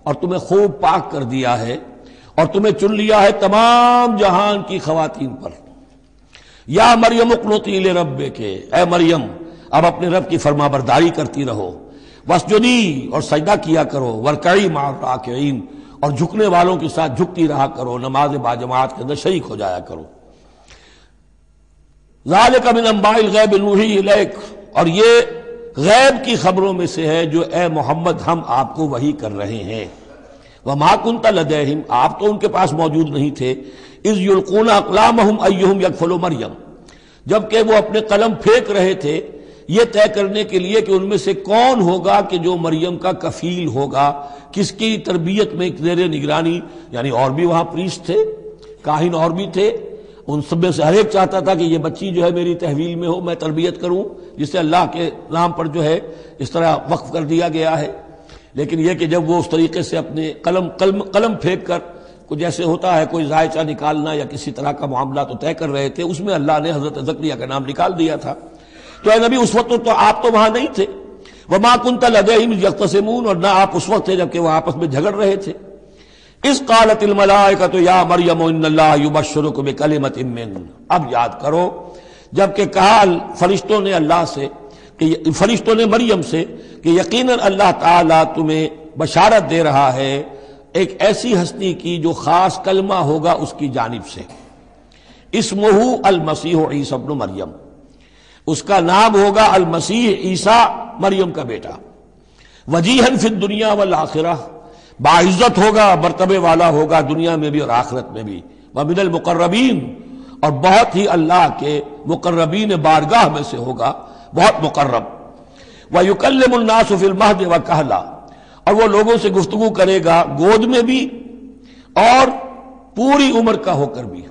اور تمہیں خوب پاک کر دیا ہے اور تمہیں چن لیا ہے تمام جہان کی خواتین پر۔ یا مریم اقنتی لربک، اے مریم اب اپنے رب کی فرما برداری کرتی رہو، واسجدی اور سجدہ کیا کرو، ورکعی مع الراکعین اور جھکنے والوں کے ساتھ جھکتی رہا کرو، نماز باجماعت کے اندر شریک ہو جایا کرو۔ ذالک من انباء الغیب نوحی الیک، اور یہ غیب کی خبروں میں سے ہے جو اے محمد ہم آپ کو وحی کر رہے ہیں۔ وما کنت لدیہم، آپ تو ان کے پاس موجود نہیں تھے، اذ یلقون اقلامہم ایہم یکفل مریم، جبکہ وہ اپنے قلم پھینک رہے تھے یہ طے کرنے کے لیے کہ ان میں سے کون ہوگا کہ جو مریم کا کفیل ہوگا، کس کی تربیت میں زیر نگرانی، یعنی اور بھی وہاں پریسٹ تھے، کاہن اور بھی تھے، ان سب میں سے ہر ایک چاہتا تھا کہ یہ بچی جو ہے میری تحویل میں ہو، میں تربیت کروں، جسے اللہ کے نام پر جو ہے اس طرح وقف کر دیا گیا ہے۔ لیکن یہ کہ جب وہ اس طریقے سے اپنے قلم پھینک کر کچھ جیسے ہوتا ہے کوئی ذائچہ نکالنا یا کسی طرح کا معاملہ تو طے کر رہے تھے، اس میں اللہ نے حضرت زکریا کا نام نکال دیا تھا۔ تو اے نبی اس وقت تو آپ تو وہاں نہیں تھے، وما کنت لدیہم یختصمون، اور نہ آپ اس وقت تھے جبکہ وہ آپس میں جھگڑ رہے تھے۔ اذ قالت الملائکۃ یا مریم ان اللہ یبشرک بکلمۃ من، اب یاد کرو جب کہ کہا فرشتوں نے اللہ سے، کہ فرشتوں نے مریم سے کہ یقیناً اللہ تعالیٰ تمہیں بشارت دے رہا ہے ایک ایسی ہستی کی جو خاص کلمہ ہوگا اس کی جانب سے، اسمہ المسیح عیسی ابن مریم، اس کا نام ہوگا المسیح عیسیٰ مریم کا بیٹا، وجیہا فی الدنیا والآخرہ، باعزت ہوگا، مرتبے والا ہوگا دنیا میں بھی اور آخرت میں بھی، ومن المقربین، اور بہت ہی اللہ کے مقربین بارگاہ میں سے ہوگا، بہت مقرب، وَيُكَلِّمُ النَّاسُ فِي الْمَهْدِ وَكَهْلًا، اور وہ لوگوں سے گفتگو کرے گا گود میں بھی اور پوری عمر کا ہو کر بھی۔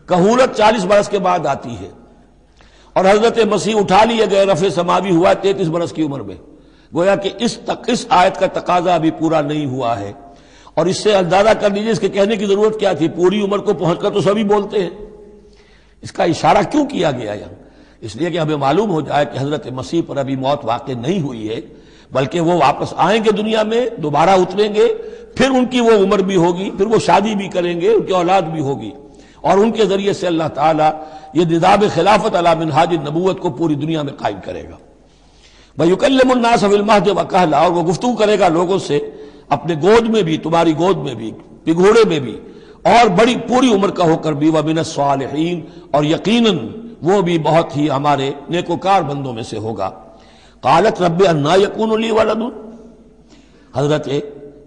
کہولت 40 برس کے بعد آتی ہے، اور حضرت مسیح اٹھا لیے گئے، رفع سماوی ہوا 33 برس کی عمر میں، گویا کہ اس آیت کا تقاضا ابھی پورا نہیں ہوا ہے، اور اس سے اندازہ کر لیجیے اس کے کہنے کی ضرورت کیا تھی، پوری عمر کو پہنچ کر تو سبھی بولتے ہیں، اس کا اشارہ کیوں کیا گیا یہاں؟ اس لیے کہ ہمیں معلوم ہو جائے کہ حضرت مسیح پر ابھی موت واقع نہیں ہوئی ہے، بلکہ وہ واپس آئیں گے دنیا میں، دوبارہ اتریں گے، پھر ان کی وہ عمر بھی ہوگی، پھر وہ شادی بھی کریں گے، ان کی اولاد بھی ہوگی، اور ان کے ذریعے سے اللہ تعالیٰ یہ نظام خلافت علی منہاج النبوت کو پوری دنیا میں قائم کرے گا۔ وَيُكَلِّمُ النَّاسَ فِي الْمَهْدِ وَكَهْلًا، اور وہ گفتگو کرے گا لوگوں سے اپنے گود میں بھی، تمہاری گود میں بھی، پگھوڑے میں بھی، اور بڑی پوری عمر کا ہو کر بھی، وَمِنَ الصَّالِحِينَ، اور یقیناً وہ بھی بہت ہی ہمارے نیکوکار بندوں میں سے ہوگا۔ قالت رب انا یکون لی ولد، حضرت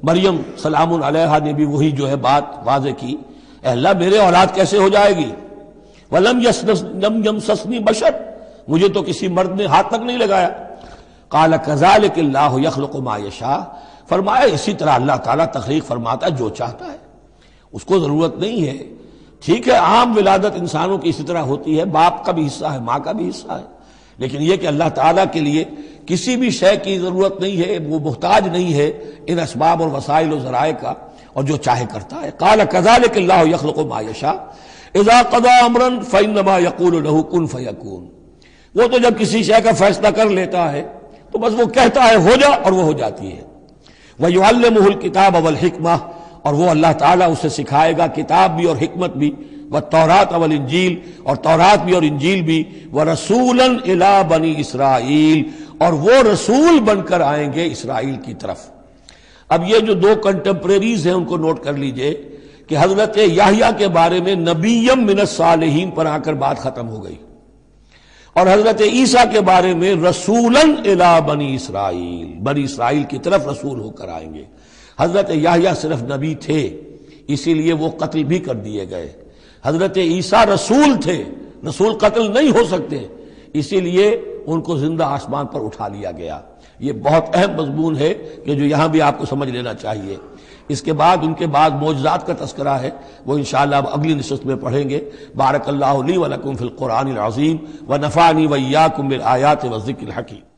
مریم سلام علیہا نے بھی وہی جو ہے بات واضح کی، اے اللہ میرے اولاد کیسے ہو جائے گی، ولم یمسسنی بشر، مجھے تو کسی مرد نے ہاتھ تک نہیں لگایا۔ قال کذالک اللہ یخلق ما یشاء، فرمایا اسی طرح اللہ تعالیٰ تخلیق فرماتا ہے جو چاہتا ہے، اس کو ضرورت نہیں ہے۔ ٹھیک ہے عام ولادت انسانوں کی اسی طرح ہوتی ہے، باپ کا بھی حصہ ہے، ماں کا بھی حصہ ہے، لیکن یہ کہ اللہ تعالیٰ کے لیے کسی بھی شے کی ضرورت نہیں ہے، وہ محتاج نہیں ہے ان اسباب اور وسائل و ذرائع کا، اور جو چاہے کرتا ہے۔ قال کذالک اللہ یخلق ما یشاء اذا قضى امرا فانما يقول له كن فيكون، وہ تو جب کسی شے کا فیصلہ کر لیتا ہے تو بس وہ کہتا ہے ہو جا اور وہ ہو جاتی ہے۔ وَيُعَلِّمُهُ الْكِتَابَ وَالْحِكْمَةَ، اور وہ اللہ تعالیٰ اسے سکھائے گا کتاب بھی اور حکمت بھی، وَالتَّوْرَاةَ وَالْإِنْجِيلَ، اور تورات بھی اور انجیل بھی، وَرَسُولًا إِلَىٰ بَنِي إِسْرَائِيل، اور وہ رسول بن کر آئیں گے اسرائیل کی طرف۔ اب یہ جو دو کنٹمپریریز ہیں ان کو نوٹ کر لیجئے کہ حضرت یحییٰ کے بارے میں نبیم من الصالحین پر آ کر بات ختم ہو گئی، اور حضرت عیسیٰ کے بارے میں رسولاً الی بنی اسرائیل، بنی اسرائیل کی طرف رسول ہو کر آئیں گے۔ حضرت یحییٰ صرف نبی تھے، اسی لیے وہ قتل بھی کر دیے گئے۔ حضرت عیسیٰ رسول تھے، رسول قتل نہیں ہو سکتے، اسی لیے ان کو زندہ آسمان پر اٹھا لیا گیا۔ یہ بہت اہم مضمون ہے کہ جو یہاں بھی آپ کو سمجھ لینا چاہیے۔ اس کے بعد ان کے بعد معجزات کا تذکرہ ہے، وہ انشاءاللہ اب اگلی نشست میں پڑھیں گے۔ بارک اللہ لی ولکم فی القرآن العظیم ونفعنی وإیاکم بالآیات والذکر الحکیم۔